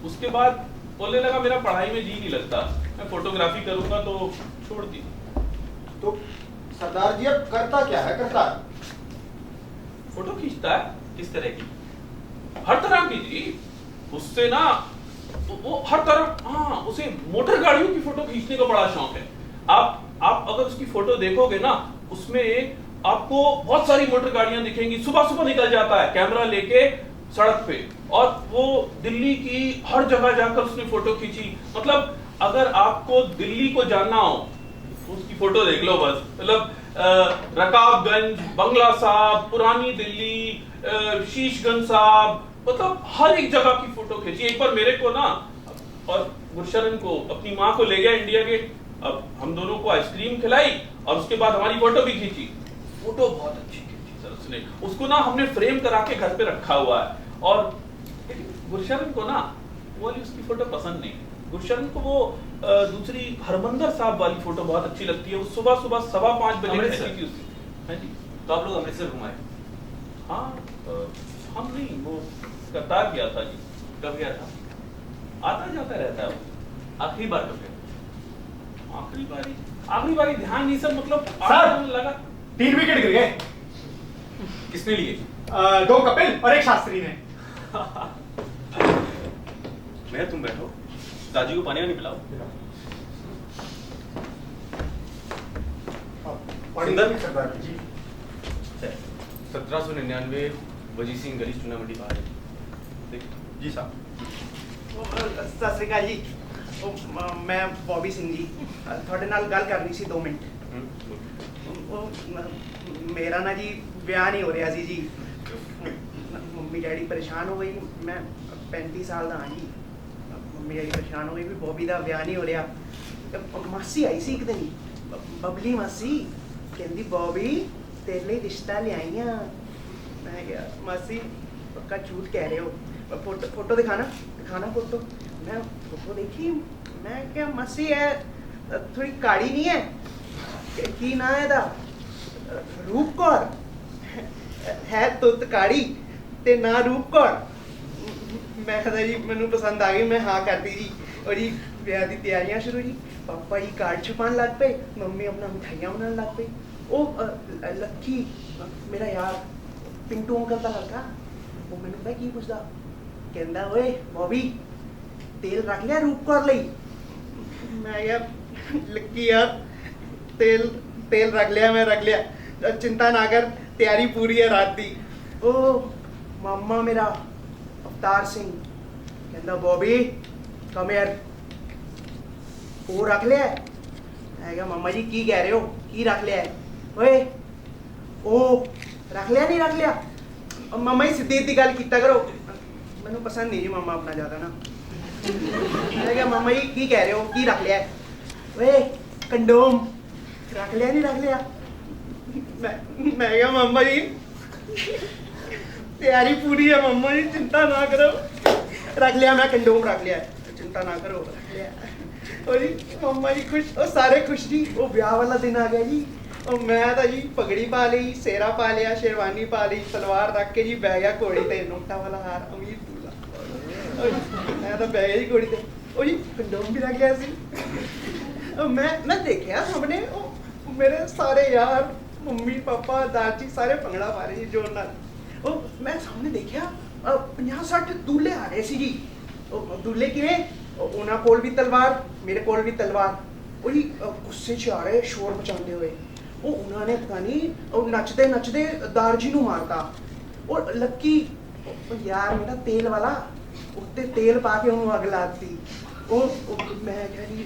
उसके बाद बोलने लगा मेरा पढ़ाई में जी नहीं लगता, मैं फोटोग्राफी करूंगा तो छोड़ दी। तो सरदार जी अब करता क्या है करतार? फोटो खींचता है किस तरह की? हर तरह की जी। उससे ना वो हर तरह, हाँ उसे मोटर गाड़ियों की फोटो खींचने का बड़ा शौक है। आप अगर उसकी फोटो देखोगे ना उसमें आपको बहुत सारी मोटर गाड़ियां दिखेंगी। सुबह सुबह निकल जाता है कैमरा लेके सड़क पे और वो दिल्ली की हर जगह जाकर उसने फोटो खींची। मतलब अगर आपको दिल्ली को जानना हो तो उसकी फोटो देख लो बस। मतलब रकाबगंज, बंगला साहब, पुरानी दिल्ली, शीशगंज साहब, मतलब हर एक जगह की फोटो खींची। एक बार मेरे को ना और गुरशरण को, अपनी माँ को ले गया इंडिया गेट। अब हम दोनों को आइसक्रीम खिलाई और उसके बाद हमारी फोटो भी खींची। फोटो बहुत अच्छी खींची सर उसने। उसको ना हमने फ्रेम करा के घर पे रखा हुआ है। और गुरशरण को ना वो वाली उसकी फोटो पसंद नहीं। गुरशरण को वो दूसरी हरमंदर साहब वाली फोटो बहुत अच्छी लगती है। वो सुबह सुबह 5:15 बजे खींची थी उसने। हाँ जी। तो आप लोग अमृतसर घुमाए? हाँ हम नहीं, वो करतार गया था जी। कब गया था? आता जाता रहता है वो। आखिरी बार कब गया? आखिरी बारी ध्यान नहीं सर। मतलब सर! लगा 3 विकेट गिर गए। किसने लिए? 2 कपिल और 1 शास्त्री ने। मैं तुम बैठो, दादी को पानी वानी पिलाओ। सुंदर सरदार जी 1799 वजीर सिंह गली चुना मंडी बाहर है। देख जी साहब। ਸਤਿ ਸ਼੍ਰੀ ਅਕਾਲ ਜੀ। ਮੈਂ ਬੌਬੀ ਸਿੰਘ ਜੀ ਤੁਹਾਡੇ ਨਾਲ ਗੱਲ ਕਰਨੀ ਸੀ 2 ਮਿੰਟ। ਮੇਰਾ ਨਾ ਜੀ ਵਿਆਹ ਨਹੀਂ ਹੋ ਰਿਹਾ ਸੀ ਜੀ। ਮੰਮੀ ਡੈਡੀ ਪਰੇਸ਼ਾਨ ਹੋ ਗਏ। ਮੈਂ 35 ਸਾਲ ਦਾ ਹਾਂ ਜੀ। ਮੰਮੀ ਡੈਡੀ ਪਰੇਸ਼ਾਨ ਹੋ ਗਏ ਵੀ ਬੌਬੀ ਦਾ ਵਿਆਹ ਨਹੀਂ ਹੋ ਰਿਹਾ। ਮਾਸੀ ਆਈ ਸੀ ਇੱਕ ਦਿਨ, ਬਬਲੀ ਮਾਸੀ, ਕਹਿੰਦੀ ਬੌਬੀ ਤੇਰੇ ਲਈ ਰਿਸ਼ਤਾ ਲਿਆਈਆਂ। ਮੈਂ ਕਿਹਾ ਮਾਸੀ पक्का झूठ कह रहे हो। फोटो दिखाना फोटो। मैं फोटो देखी, मैं क्या मासी है थोड़ी काड़ी नहीं है की ना है रूप कौर है तुत काड़ी ते ना रूप कौर। मैं जी मैनू पसंद आ गई, मैं हाँ कर दी जी। और जी ब्याह की तैयारियां शुरू जी। पापा जी कार्ड छुपान लग पे, मम्मी अपना मिठाइयां बनाने लग पे। वो लक्की मेरा यार पिंटू अंकल का लड़का वो मैंने पता की पुछदा, कहंदा ओए बॉबी तेल रख लिया रूप कौर लई। मैं यार लक्की यार तेल रख लिया, मैं रख लिया, चिंता ना कर, तैयारी पूरी है रात दी। ओ मामा मेरा अवतार सिंह कहता बॉबी कम यार वो रख लिया है। मैं कहा मामा जी की कह रहे हो की रख लिया है? ओए ओ रख लिया नहीं रख लिया? मामा जी सीधी सीधी गल कीता करो, मैनू पसंद नहीं जी मामा अपना ज्यादा ना। मैं कहा मामा जी की कह रहे हो की रख लिया है? ओए कंडोम रख लिया नहीं रख लिया? मैं क्या मामा जी तैयारी पूरी है मामा जी चिंता ना करो, रख लिया मैं कंडोम रख लिया चिंता ना करो रख लिया। और जी मामा जी खुश और सारे खुश जी। वो ब्याह वाला दिन आ गया जी और मैं तो जी पगड़ी पा ली, सेहरा पा लिया, शेरवानी पा ली, तलवार रख के जी बह गया घोड़ी ते, नोटा वाला हार अमीर दूल्हा मैं तो बह गया जी घोड़ी ते। ओ जी कंडोम भी रख लिया सी। मैं देखा सामने ओ मेरे सारे यार मम्मी पापा दादी सारे भंगड़ा पा रहे जी जोर नाल। ओ मैं सामने देखा 50-60 दूल्हे आ रहे सी जी। दूल्हे किवें? उन्हां कोल भी तलवार मेरे कोल भी तलवार। ओ जी गुस्से च आ रहे शोर मचाते हुए। ओ उन्होंने पता नहीं नचते नचते दारजी नूं मारता। और लक्की यार मेरा तेल वाला उत्ते तेल पा के उन्होंने अग लाती। मैं क्या जी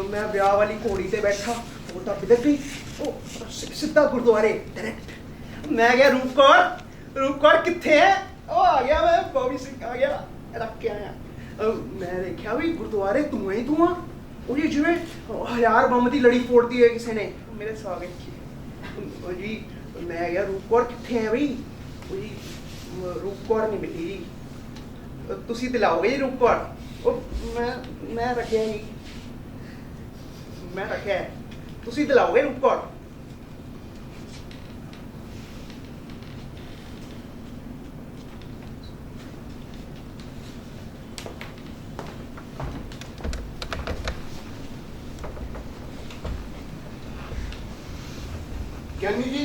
मैं ब्याह वाली घोड़ी ते बैठा वो तो बिदक गई। ओ सीधा गुरुद्वारे डायरेक्ट। मैं क्या रूप कौर किथे है? ओ आ गया मैं बॉबी सिंह आ गया रख के आया। मैं देखा भी गुरुद्वारे धुआं ही धुआं। ਉਹ ਜੀ ਜਿਵੇਂ 1000 ਬੰਬ ਦੀ ਲੜੀ ਫੋੜਦੀ ਹੈ ਕਿਸੇ ਨੇ ਮੇਰੇ ਸਵਾਗਤ 'ਚ। ਉਹ ਜੀ ਮੈਂ ਗਿਆ ਰੂਪਕੌਰ ਕਿੱਥੇ ਹੈ ਬਈ? ਉਹ ਜੀ ਰੂਪਕੌਰ ਨਹੀਂ ਮਿਲੀ ਜੀ। ਤੁਸੀਂ ਦਿਲਾਓਗੇ ਜੀ ਰੂਪਕੌਰ? ਉਹ ਮੈਂ ਰੱਖਿਆ ਜੀ ਮੈਂ ਰੱਖਿਆ ਤੁਸੀਂ ਦਿਲਾਓਗੇ ਰੂਪਕੌਰ? ज्ञानी जी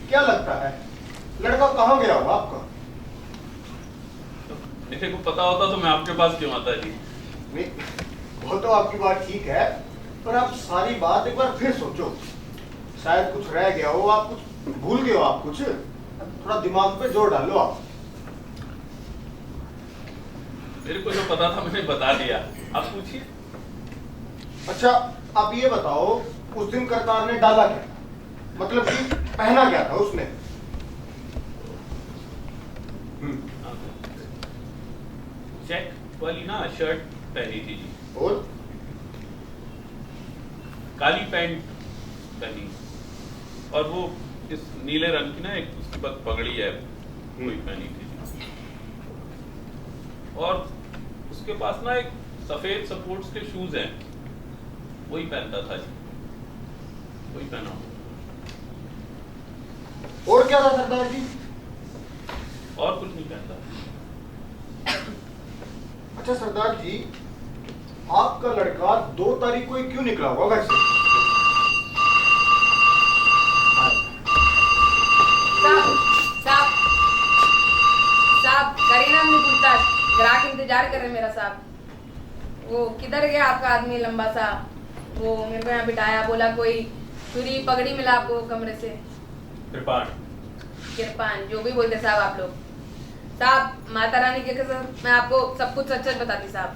क्या लगता है लड़का कहाँ गया होगा आपका? मेरे को पता होता तो मैं आपके पास क्यों आता जी? नहीं वो तो आपकी बात ठीक है पर आप सारी बात एक बार फिर सोचो। शायद कुछ रह गया हो, आप कुछ भूल गए हो, आप कुछ थोड़ा दिमाग पे जोर डालो आप। मेरे को जो पता था मैंने बता दिया, आप पूछिए। अच्छा आप ये बताओ उस दिन करतार ने डाला क्या, मतलब कि पहना क्या था उसने? चेक वाली ना शर्ट पहनी थी जी और काली पैंट पहनी और वो इस नीले रंग की ना एक उसके बाद पगड़ी है वही पहनी थी और उसके पास ना एक सफेद सपोर्ट्स के शूज हैं वही पहनता था जी, वही पहना। और क्या था सरदार जी? और कुछ नहीं पहनता। अच्छा सरदार जी आपका लड़का 2 तारीख को ही क्यों निकला होगा घर से? साहब करीना नहीं पूछताछ, ग्राहक इंतजार कर रहे हैं मेरा साहब। वो किधर गया आपका आदमी लंबा सा? वो मेरे को यहाँ बिठाया, बोला कोई चूड़ी पगड़ी मिला आपको कमरे से। कृपान जो भी बोलते साहब आप लोग। साहब माता रानी के कसम मैं आपको सब कुछ सच सच बताती साहब।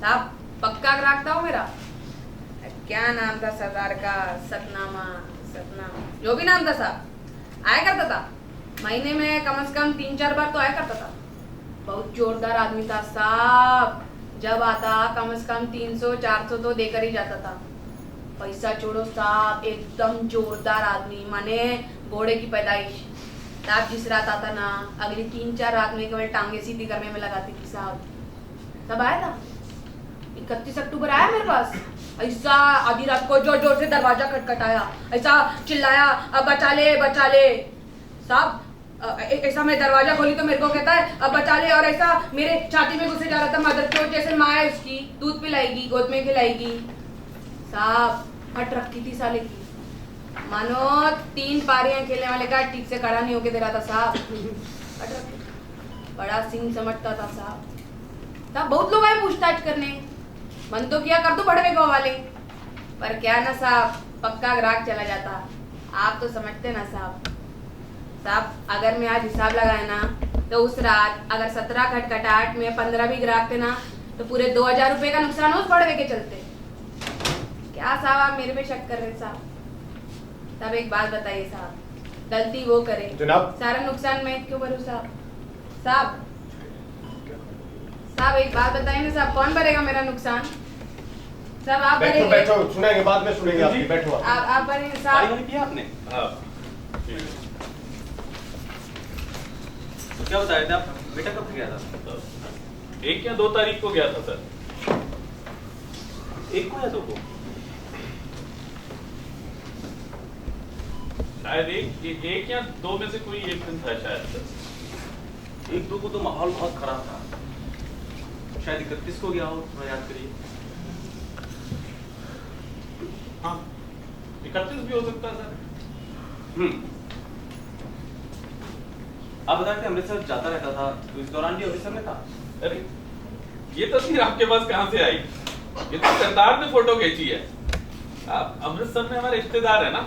साहब पक्का ग्राहक था वो मेरा। क्या नाम था सरदार का? सतनामा जो भी नाम था साहब, आया करता था महीने में कम से कम 3-4 बार तो आया करता था। बहुत जोरदार आदमी था साहब, जब आता कम से कम 300-400 तो देकर ही जाता था। पैसा छोड़ो साहब, एकदम जोरदार आदमी, माने घोड़े की पैदाइश। साहब जिस रात आता ना अगली 3-4 रात में केवल टांगे सीधी करने में लगाती थी साहब। तब आया था 31 अक्टूबर आया मेरे पास, ऐसा आधी रात को जोर जोर से दरवाजा खटखटाया, ऐसा चिल्लाया अब बचा ले साहब। ऐसा मैं दरवाजा खोली तो मेरे को कहता है अब बचा ले, और ऐसा मेरे छाती में घुसे जा रहा था। मदर चोट जैसे माँ है उसकी, दूध पिलाएगी, गोद में खिलाएगी साहब। हट रखी थी साले की, मानो 3 पारियां खेलने वाले का ठीक से खड़ा नहीं होके दे रहा था साहब। हट रखी, बड़ा सिंह समझता था साहब। बहुत लोग आए पूछताछ करने, मन तो किया कर दो बड़े गाँव वाले, पर क्या ना साहब पक्का ग्राहक चला जाता। आप तो समझते ना साहब। साहब अगर मैं आज हिसाब लगाए ना तो उस रात अगर 17 खटखटाहट में 15 भी ग्राहक थे ना तो पूरे 2000 रुपए का नुकसान उस पड़वे के चलते। क्या साहब आप मेरे पे शक कर रहे हैं साहब? साहब एक बात बताइए साहब, गलती वो करे जनाब। सारा नुकसान मैं क्यों भरूं साहब? साहब साहब एक बात बताइए ना साहब, कौन भरेगा मेरा नुकसान? साहब आप बैठो भरेंगे? बैठो, सुनेंगे बाद में सुनेंगे आपकी, बैठो आप भरेंगे पानी साहब? वानी पिया आपने? हाँ तो क्या बताया था आप? बेटा कब गया था? 1 या 2 तारीख को गया था सर। 1 को या 2 को? शायद एक या 2 में से कोई एक दिन था शायद सर। 1-2 को तो माहौल बहुत खराब था, शायद 31 को गया हो, थोड़ा याद करिए। हाँ 31 भी हो सकता है सर। आप बताते थे अमृतसर जाता रहता था, तो इस दौरान भी अमृतसर में था? अरे ये तस्वीर आपके पास कहाँ से आई? ये तो सरदार ने फोटो खींची है। आप अमृतसर में हमारे रिश्तेदार है ना।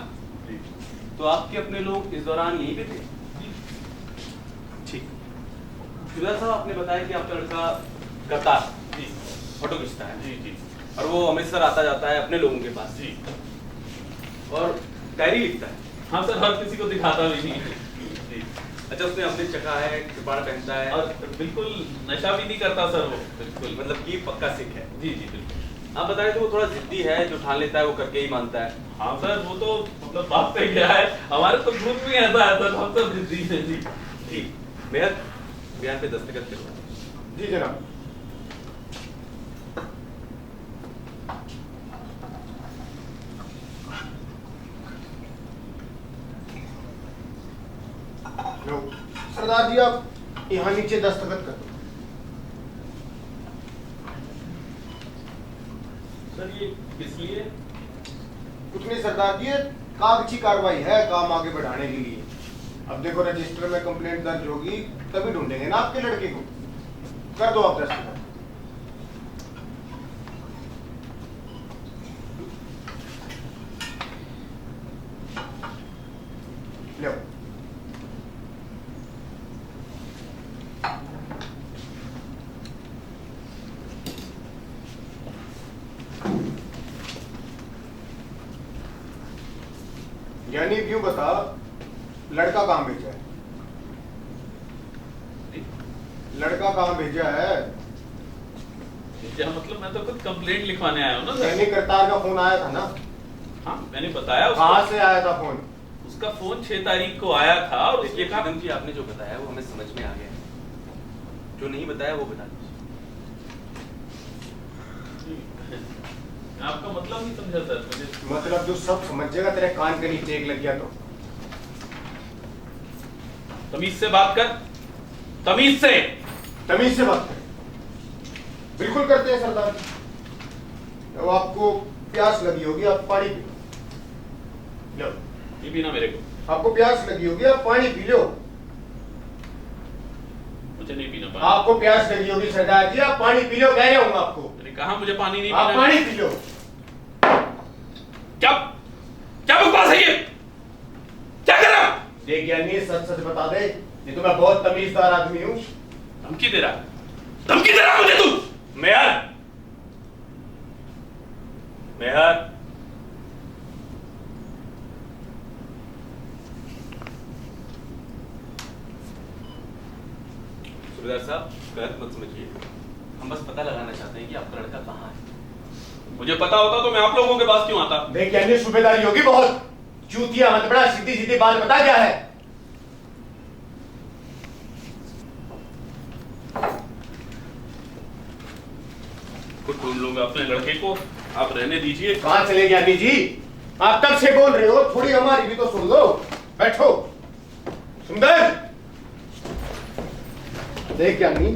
तो आपके अपने लोग इस दौरान यहीं पे थे? ठीक। सुबह साहब आपने बताया कि आपका लड़का करतार जी फोटो खींचता है जी जी और वो अमृतसर आता जाता है अपने लोगों के पास जी। और डायरी लिखता है। हाँ सर, हर किसी को दिखाता भी नहीं जी। अच्छा, उसने अपने चका है, कृपाण पहनता है और बिल्कुल नशा भी नहीं करता सर वो, बिल्कुल मतलब कि पक्का सिख है। जी जी बिल्कुल। आप बता रहे थे वो थोड़ा जिद्दी है, जो ठान लेता है वो करके ही मानता है। हाँ सर, वो तो मतलब बात पे गया है, हमारे तो ग्रुप में ऐसा है सर, हम सब जिद्दी हैं जी। ठीक, बेहद बयान पे दस्तखत करो। जी जनाब। लो, सरदार जी आप यहाँ नीचे दस्तखत कर दो। सर ये किस लिए? कुछ नहीं सरदार जी, ये कागजी कार्रवाई है काम आगे बढ़ाने के लिए। अब देखो रजिस्टर में कंप्लेंट दर्ज होगी तभी ढूंढेंगे ना आपके लड़के को। कर दो आप दस्तखत। लो। यानी यूं बता, लड़का कहाँ भेजा है? लड़का कहाँ भेजा है? क्या मतलब? मैं तो खुद कंप्लेंट लिखवाने आया हूँ ना सर। यानी करतार का फोन आया था ना? हाँ मैंने बताया कहाँ से आया था फोन? उसका फोन 6 तारीख को आया था और देखिए उसने कहा खिदम जी, आपने जो बताया वो हमें समझ में आ गया है, जो नहीं बताया वो बता दीजिए। आपका मतलब नहीं समझा सर मुझे। मतलब जो सब समझ जाएगा, तेरे कान के नीचे एक लग गया तो। तमीज से बात कर, तमीज से। तमीज से बात कर। बिल्कुल करते हैं सरदार। तो आपको प्यास लगी होगी, आप पानी पी लो। लो। ये भी ना मेरे को। आपको प्यास लगी होगी, आप पानी पी लो। मुझे नहीं पीना पानी। आपको प्यास लगी होगी सरदार जी, आप पानी पी लो, कह रहा हूँ आपको। मैंने कहा मुझे पानी नहीं आप पीना। पानी पी लो। क्या क्या बकवास है ये? क्या कर रहा? देख यानी सच सच बता दे, ये तो मैं बहुत तमीजदार आदमी हूँ। धमकी दे रहा, धमकी दे रहा मुझे तू? मेहर, मेहर, सुबेदार साहब गलत मत समझिए, हम बस पता लगाना चाहते हैं कि आपका लड़का कहाँ है। मुझे पता होता तो मैं आप लोगों के पास क्यों आता? देख यानी सूबेदारी होगी बहुत, चूतिया मत बड़ा, सीधी सीधी बात बता क्या है। खुद ढूंढ लूंगा अपने लड़के को, आप रहने दीजिए। कहाँ चले गया जी? आप तब से बोल रहे हो, थोड़ी हमारी भी तो सुन लो। बैठो। सुंदर, देख यानी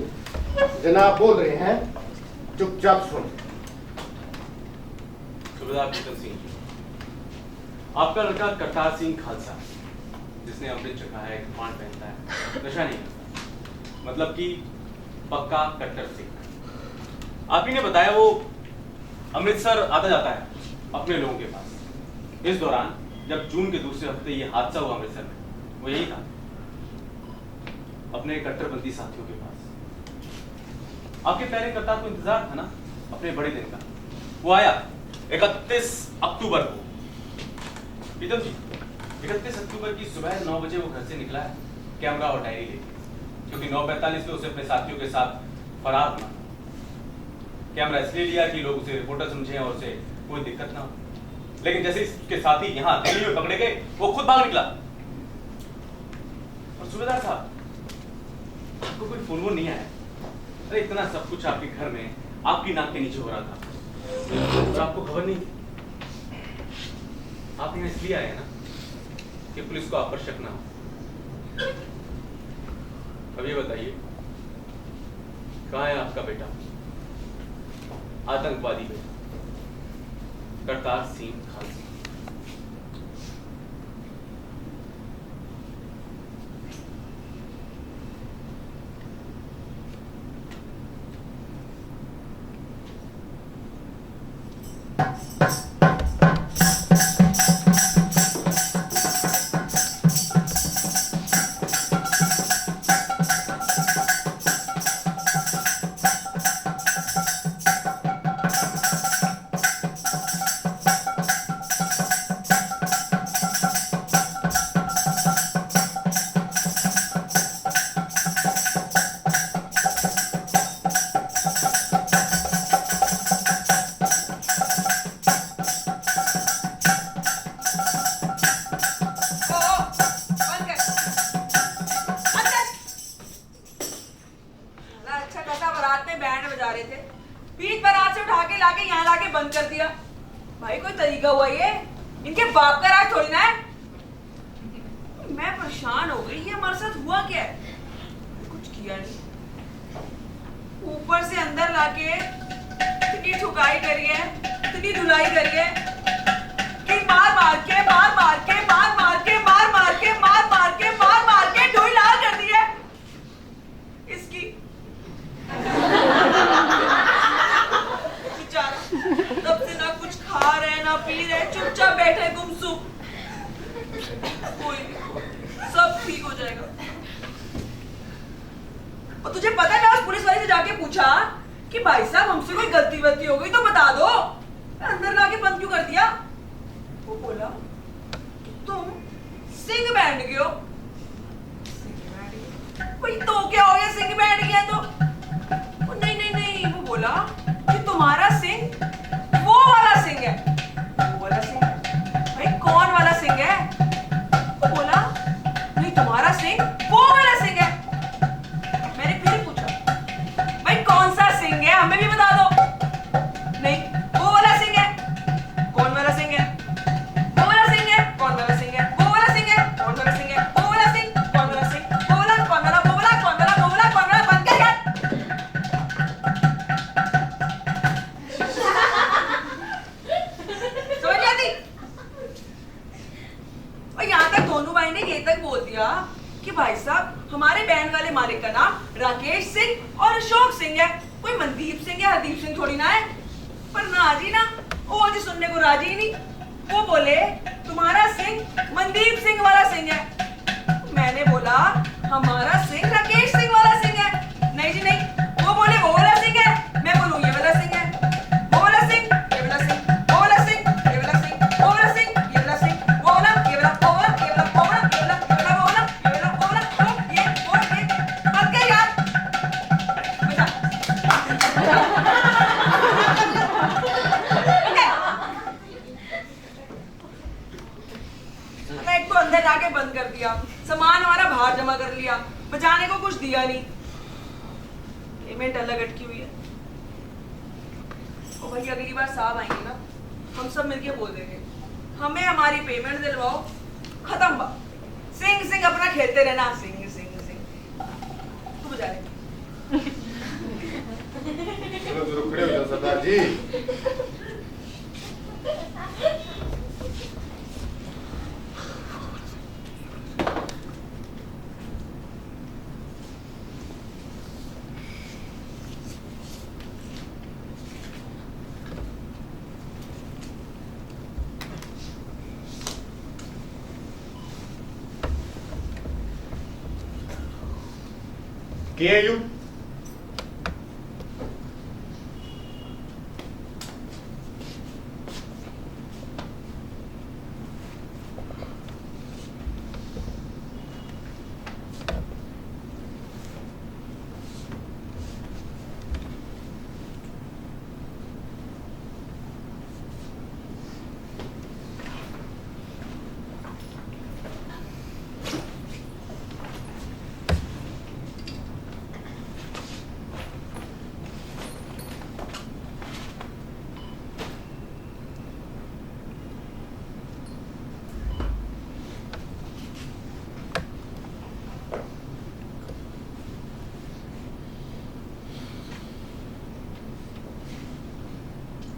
जनाब बोल रहे हैं, चुपचाप सुन। सुबेदार प्रीतम सिंह, आपका लड़का करतार सिंह खालसा, जिसने अमृत चखा है, कृपाण पहनता है, नशा नहीं करता, मतलब कि पक्का कट्टर सिंह। आप ही ने बताया वो अमृतसर आता जाता है अपने लोगों के पास। इस दौरान जब जून के दूसरे हफ्ते ये हादसा हुआ अमृतसर में, वो यही था। अपने कट्टरपंथी साथियों के पास। आपके प्यारे करतार को इंतजार था ना अपने बड़े दिन का। वो आया 31 अक्टूबर को। प्रीतम जी, 31 अक्टूबर की सुबह 9 बजे वो घर से निकला है कैमरा और डायरी लेके, क्योंकि 9:45 पे उसे अपने साथियों के साथ फरार होना था। कैमरा इसलिए लिया कि लोग उसे रिपोर्टर समझें और उसे कोई दिक्कत ना हो। लेकिन जैसे उसके साथी यहाँ दिल्ली में पकड़े गए, वो खुद भाग निकला। और सूबेदार साहब, आपको कोई फोन वोन नहीं आया? अरे इतना सब कुछ आपके घर में आपकी नाक के नीचे हो रहा था और आपको खबर नहीं थी। आप यहाँ इसलिए आए ना कि पुलिस को आप पर शक ना हो। अब ये बताइए, कहाँ है आपका बेटा, आतंकवादी बेटा करतार सिंह खालसा? KAU?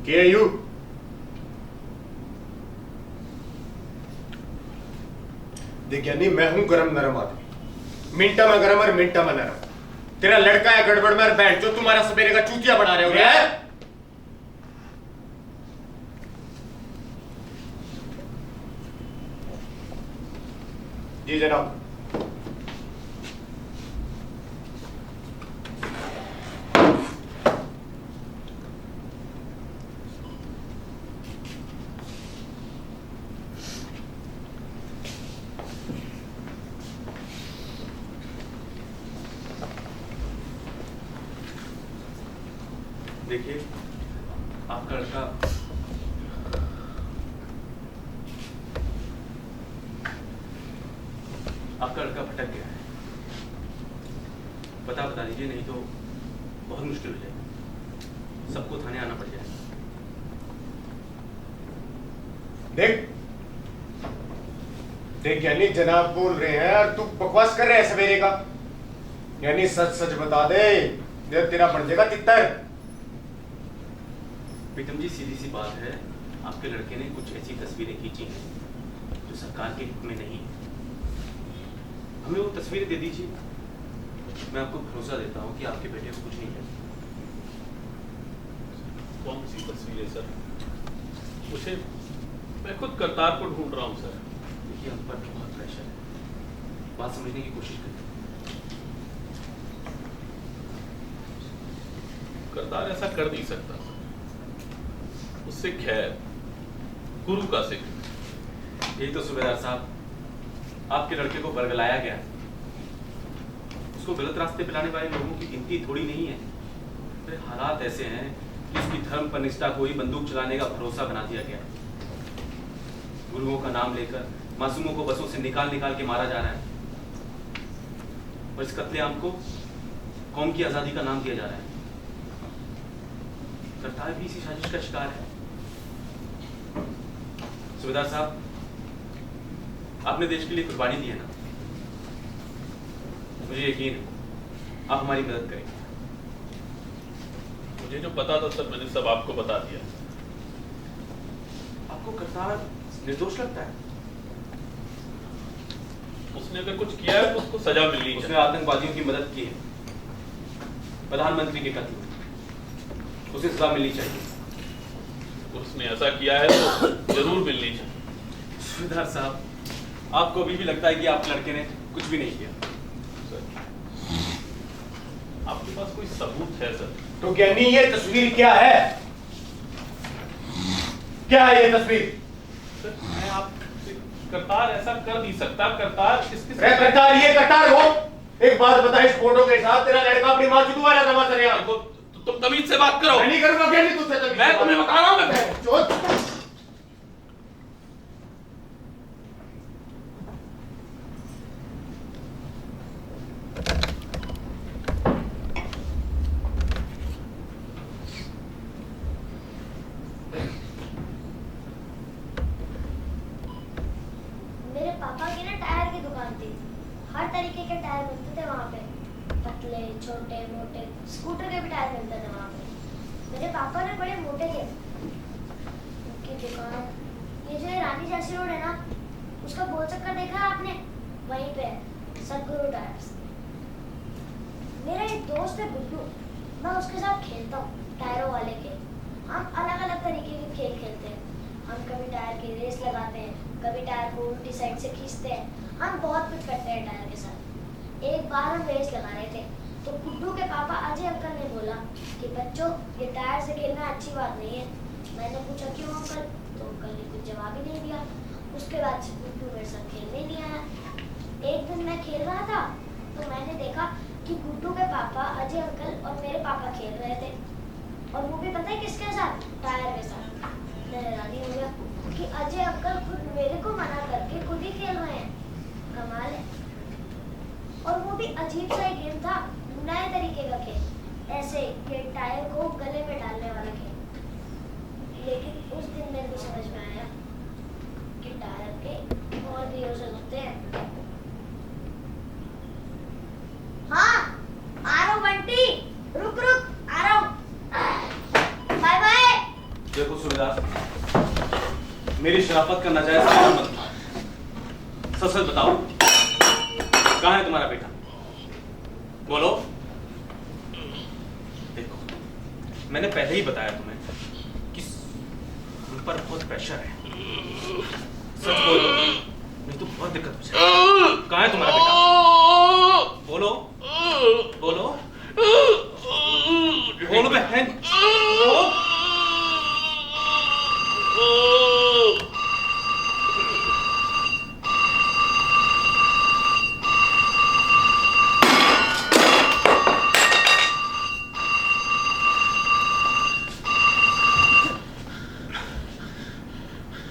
KAU? देख यानी मैं हूं गरम नरम आदमी, मिनटा में गरम और मिनटा में नरम। तेरा लड़का है गड़बड़ में और बैठ जो तुम्हारा सवेरे का चूतिया बना रहे हो क्या है? जी जनाब। देखिए, आपका लड़का भटक गया है। बता दीजिए, नहीं तो बहुत मुश्किल हो जाएगी, सबको थाने आना पड़ जाएगा। देख यानी जनाब बोल रहे हैं और तू बकवास कर रहे है सवेरे का। यानी सच सच बता दे, तेरा बन जाएगा तितर। प्रीतम जी, सीधी सी बात है, आपके लड़के ने कुछ ऐसी तस्वीरें खींची हैं जो सरकार के हित में नहीं है। हमें वो तस्वीरें दे दीजिए, मैं आपको भरोसा देता हूँ कि आपके बेटे को कुछ नहीं है। कौन सी तस्वीरें सर? मुझे, मैं खुद करतार को ढूंढ रहा हूँ सर। देखिए, हम पर बहुत प्रेशर है, बात समझने की कोशिश करें। करतार ऐसा कर नहीं सकता, उससे खैर गुरु का सिख। यही तो सूबेदार साहब, आपके लड़के को बरगलाया गया, उसको गलत रास्ते पे लाने वाले लोगों की गिनती थोड़ी नहीं है। फिर हालात ऐसे हैं कि उसकी धर्म पर निष्ठा को ही बंदूक चलाने का भरोसा बना दिया गया। गुरुओं का नाम लेकर मासूमों को बसों से निकाल निकाल के मारा जा रहा है, और इस कत्लेआम को कौम की आजादी का नाम दिया जा रहा है। करतार भी इसी साजिश का शिकार है। सूबेदार साहब, आपने देश के लिए कुर्बानी दी है ना, मुझे यकीन है आप हमारी मदद करेंगे। मुझे जो पता था सर, मैंने सब आपको बता दिया। आपको करतार निर्दोष लगता है? उसने अगर कुछ किया है तो उसको सजा मिलनी चाहिए। उसने आतंकवादियों की मदद की है, प्रधानमंत्री के कत्ल में, उसे सजा मिलनी चाहिए। उसने ऐसा किया है तो जरूर मिलनी चाहिए। सूबेदार साहब, आपको अभी भी लगता है कि आप लड़के ने कुछ भी नहीं किया? आपके पास कोई सबूत है सर? तो क्या नहीं, ये तस्वीर क्या है? क्या है ये तस्वीर? सर, मैं आपसे, करतार ऐसा कर नहीं सकता। करतार इसके करतार, ये करतार हो। एक बात बता, इस फोटो के साथ तेरा लड़का अपनी मां की दुआ लगा रहा है। तुम तमीज से बात करो। मैं नहीं करूंगा, क्या नहीं तुझसे तमीज? मैं तुम्हें बता रहा हूं। मेरे पापा की ना टायर की दुकान थी, हर तरीके के टायर मिलते थे वहाँ पे, पतले छोटे मोटे, स्कूटर के भी टायर मिलते थे वहाँ पे। मेरे पापा ने बड़े मोटे थे, उनकी दुकान ये जो रानी झांसी रोड है ना, उसका गोल चक्कर देखा है आपने? वहीं पे है सदगुरु टायर्स। मेरा एक दोस्त है गुड्डू, मैं उसके साथ खेलता हूँ टायरों वाले के। हम अलग अलग तरीके के खेल खेलते हैं। हम कभी टायर की रेस लगाते हैं, कभी टायर को उल्टी साइड से खींचते हैं। हम बहुत कुछ करते हैं टायर के साथ। एक बार हम रेस लगा रहे थे, तो गुड्डू के पापा अजय अंकल ने बोला कि बच्चों ये टायर से खेलना अच्छी बात नहीं है। मैंने पूछा क्यों अंकल, तो अंकल ने कुछ जवाब ही नहीं दिया। उसके बाद से गुड्डू मेरे साथ खेलने नहीं आया। एक दिन मैं खेल रहा था तो मैंने देखा कि गुड्डू के पापा अजय अंकल और मेरे पापा खेल रहे थे, और वो भी पता है किसके साथ, टायर के साथ। मैं हैरानी हो गया कि अजय अंकल खुद मेरे को मना करके खुद ही खेल रहे हैं, कमाल है। और वो भी अजीब सा ही गेम था, नए तरीके का खेल, ऐसे कि टायर को गले में डालने वाला खेल। लेकिन उस दिन मेरे को समझ में आया कि टायर के और भी यूजेस होते हैं। हाँ आ रहा हूँ बंटी, रुक रुक आ रहा हूँ, बाय बाय। देखो सूबेदार, मेरी शराफत का नाजायज फायदा मत उठाओ। सच बताओ, कहाँ है तुम्हारा बेटा? बोलो। देखो, मैंने पहले ही बताया तुम्हें कि उन पर बहुत प्रेशर है। सच बोलो, नहीं तो बहुत दिक्कत हो जाएगी। कहाँ है तुम्हारा बेटा? बोलो बोलो बोलो बहन, बोलो।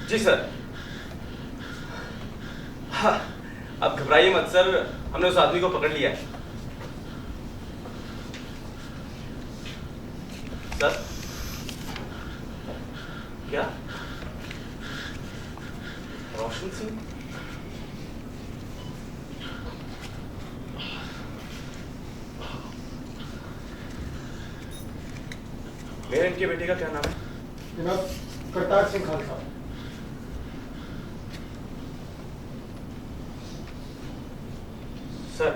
जी सर। हाँ, आप घबराइए मत सर, हमने उस आदमी को पकड़ लिया है। सर क्या? रोशन सिंह? मेरे इनके बेटे का क्या नाम है? जनाब करतार सिंह खालसा। सर।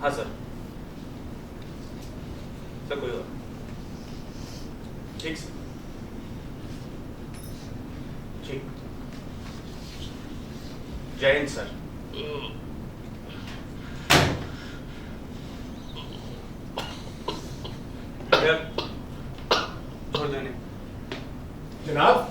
हाँ सर। सर कोई और? ठीक सर, ठीक। जय हिंद सर। छोड़ देने। जनाब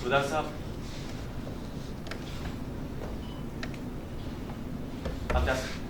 सुधार साहब, आप जा सकते।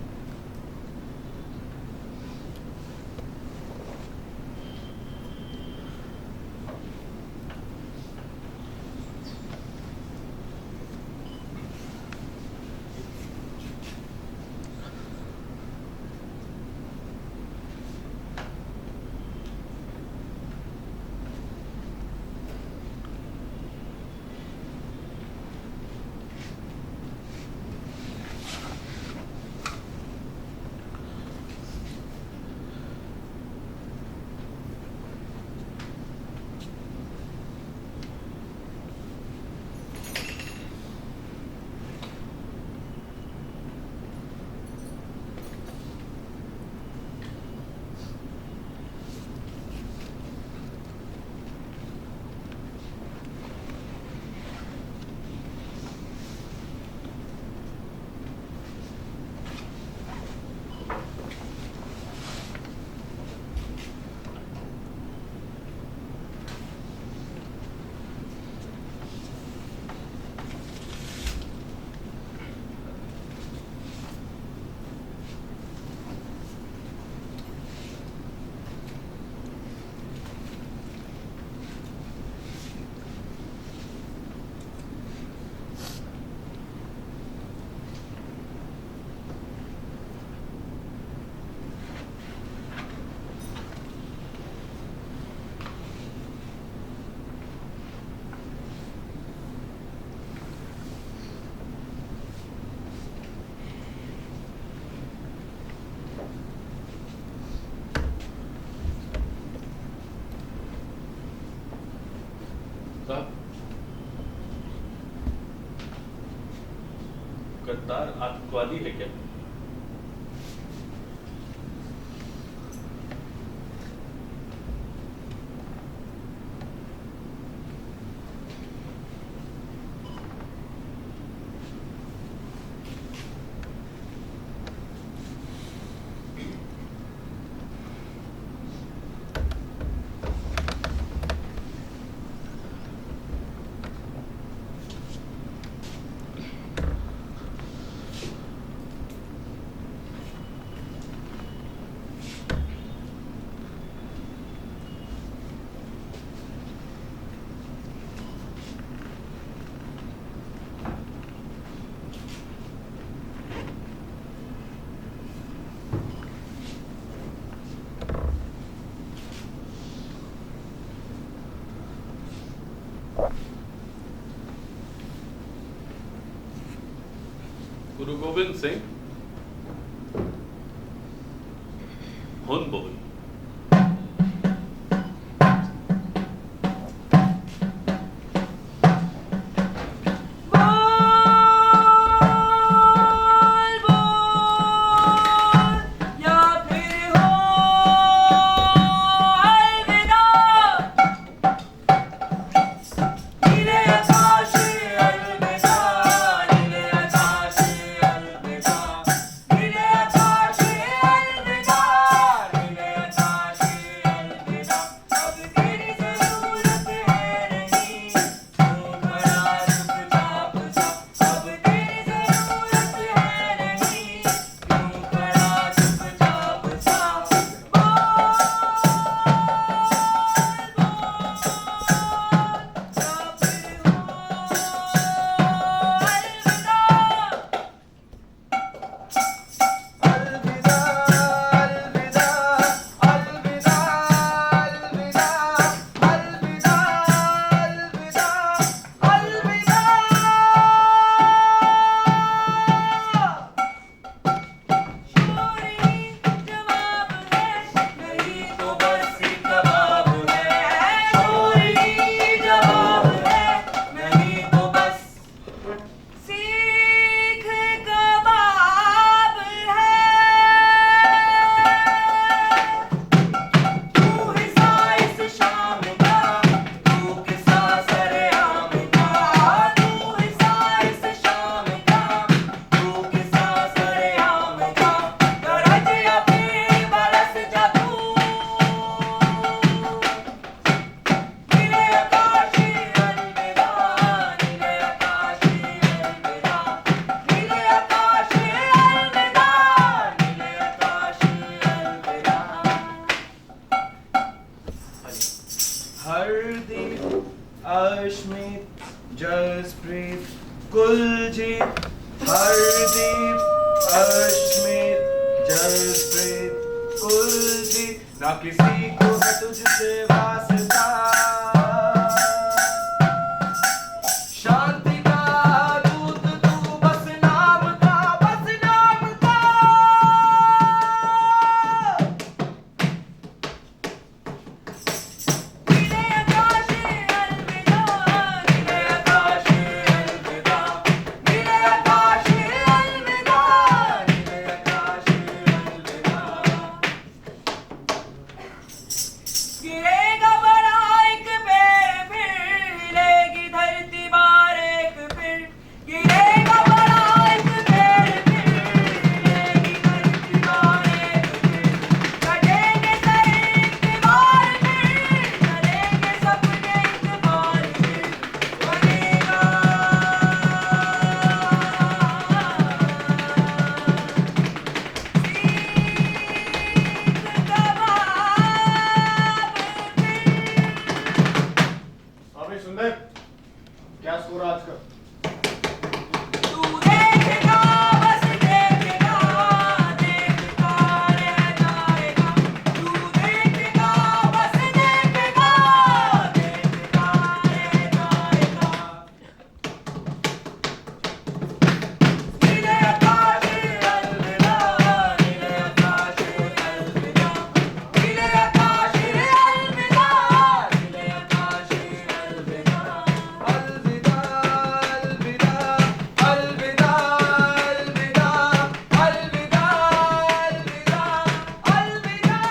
करतार आतंकवादी है क्या? गुरु गोविंद सिंह हुन बोल। हरदीप अश्मित जसप्रीत कुलजीत। हरदीप अश्मित जसप्रीत कुलजीत। ना किसी को है तुझसे वास्ता, शांति का दूत तू बस नाम का, बस नाम का। गिरेगा बड़ा एक पेड़ फिर हिलेगी धरती बार एक फिर। गिरेगा बड़ा एक पेड़ फिर हिलेगी धरती बार एक फिर। कटेंगे सर एक बार फिर चलेंगे सपने एक बार फिर। बनेगा अबे सुंदर, क्या स्कोर आज का? तू देखेगा बस देखेगा, देखता रह जाएगा। तू देखेगा बस देखेगा, देखता रह जाएगा। नीले आकाश अलविदा, नीले आकाश अलविदा। नीले आकाश अलविदा, नीले आकाश अलविदा। अलविदा अलविदा अलविदा अलविदा अलविदा अलविदा अलविदा।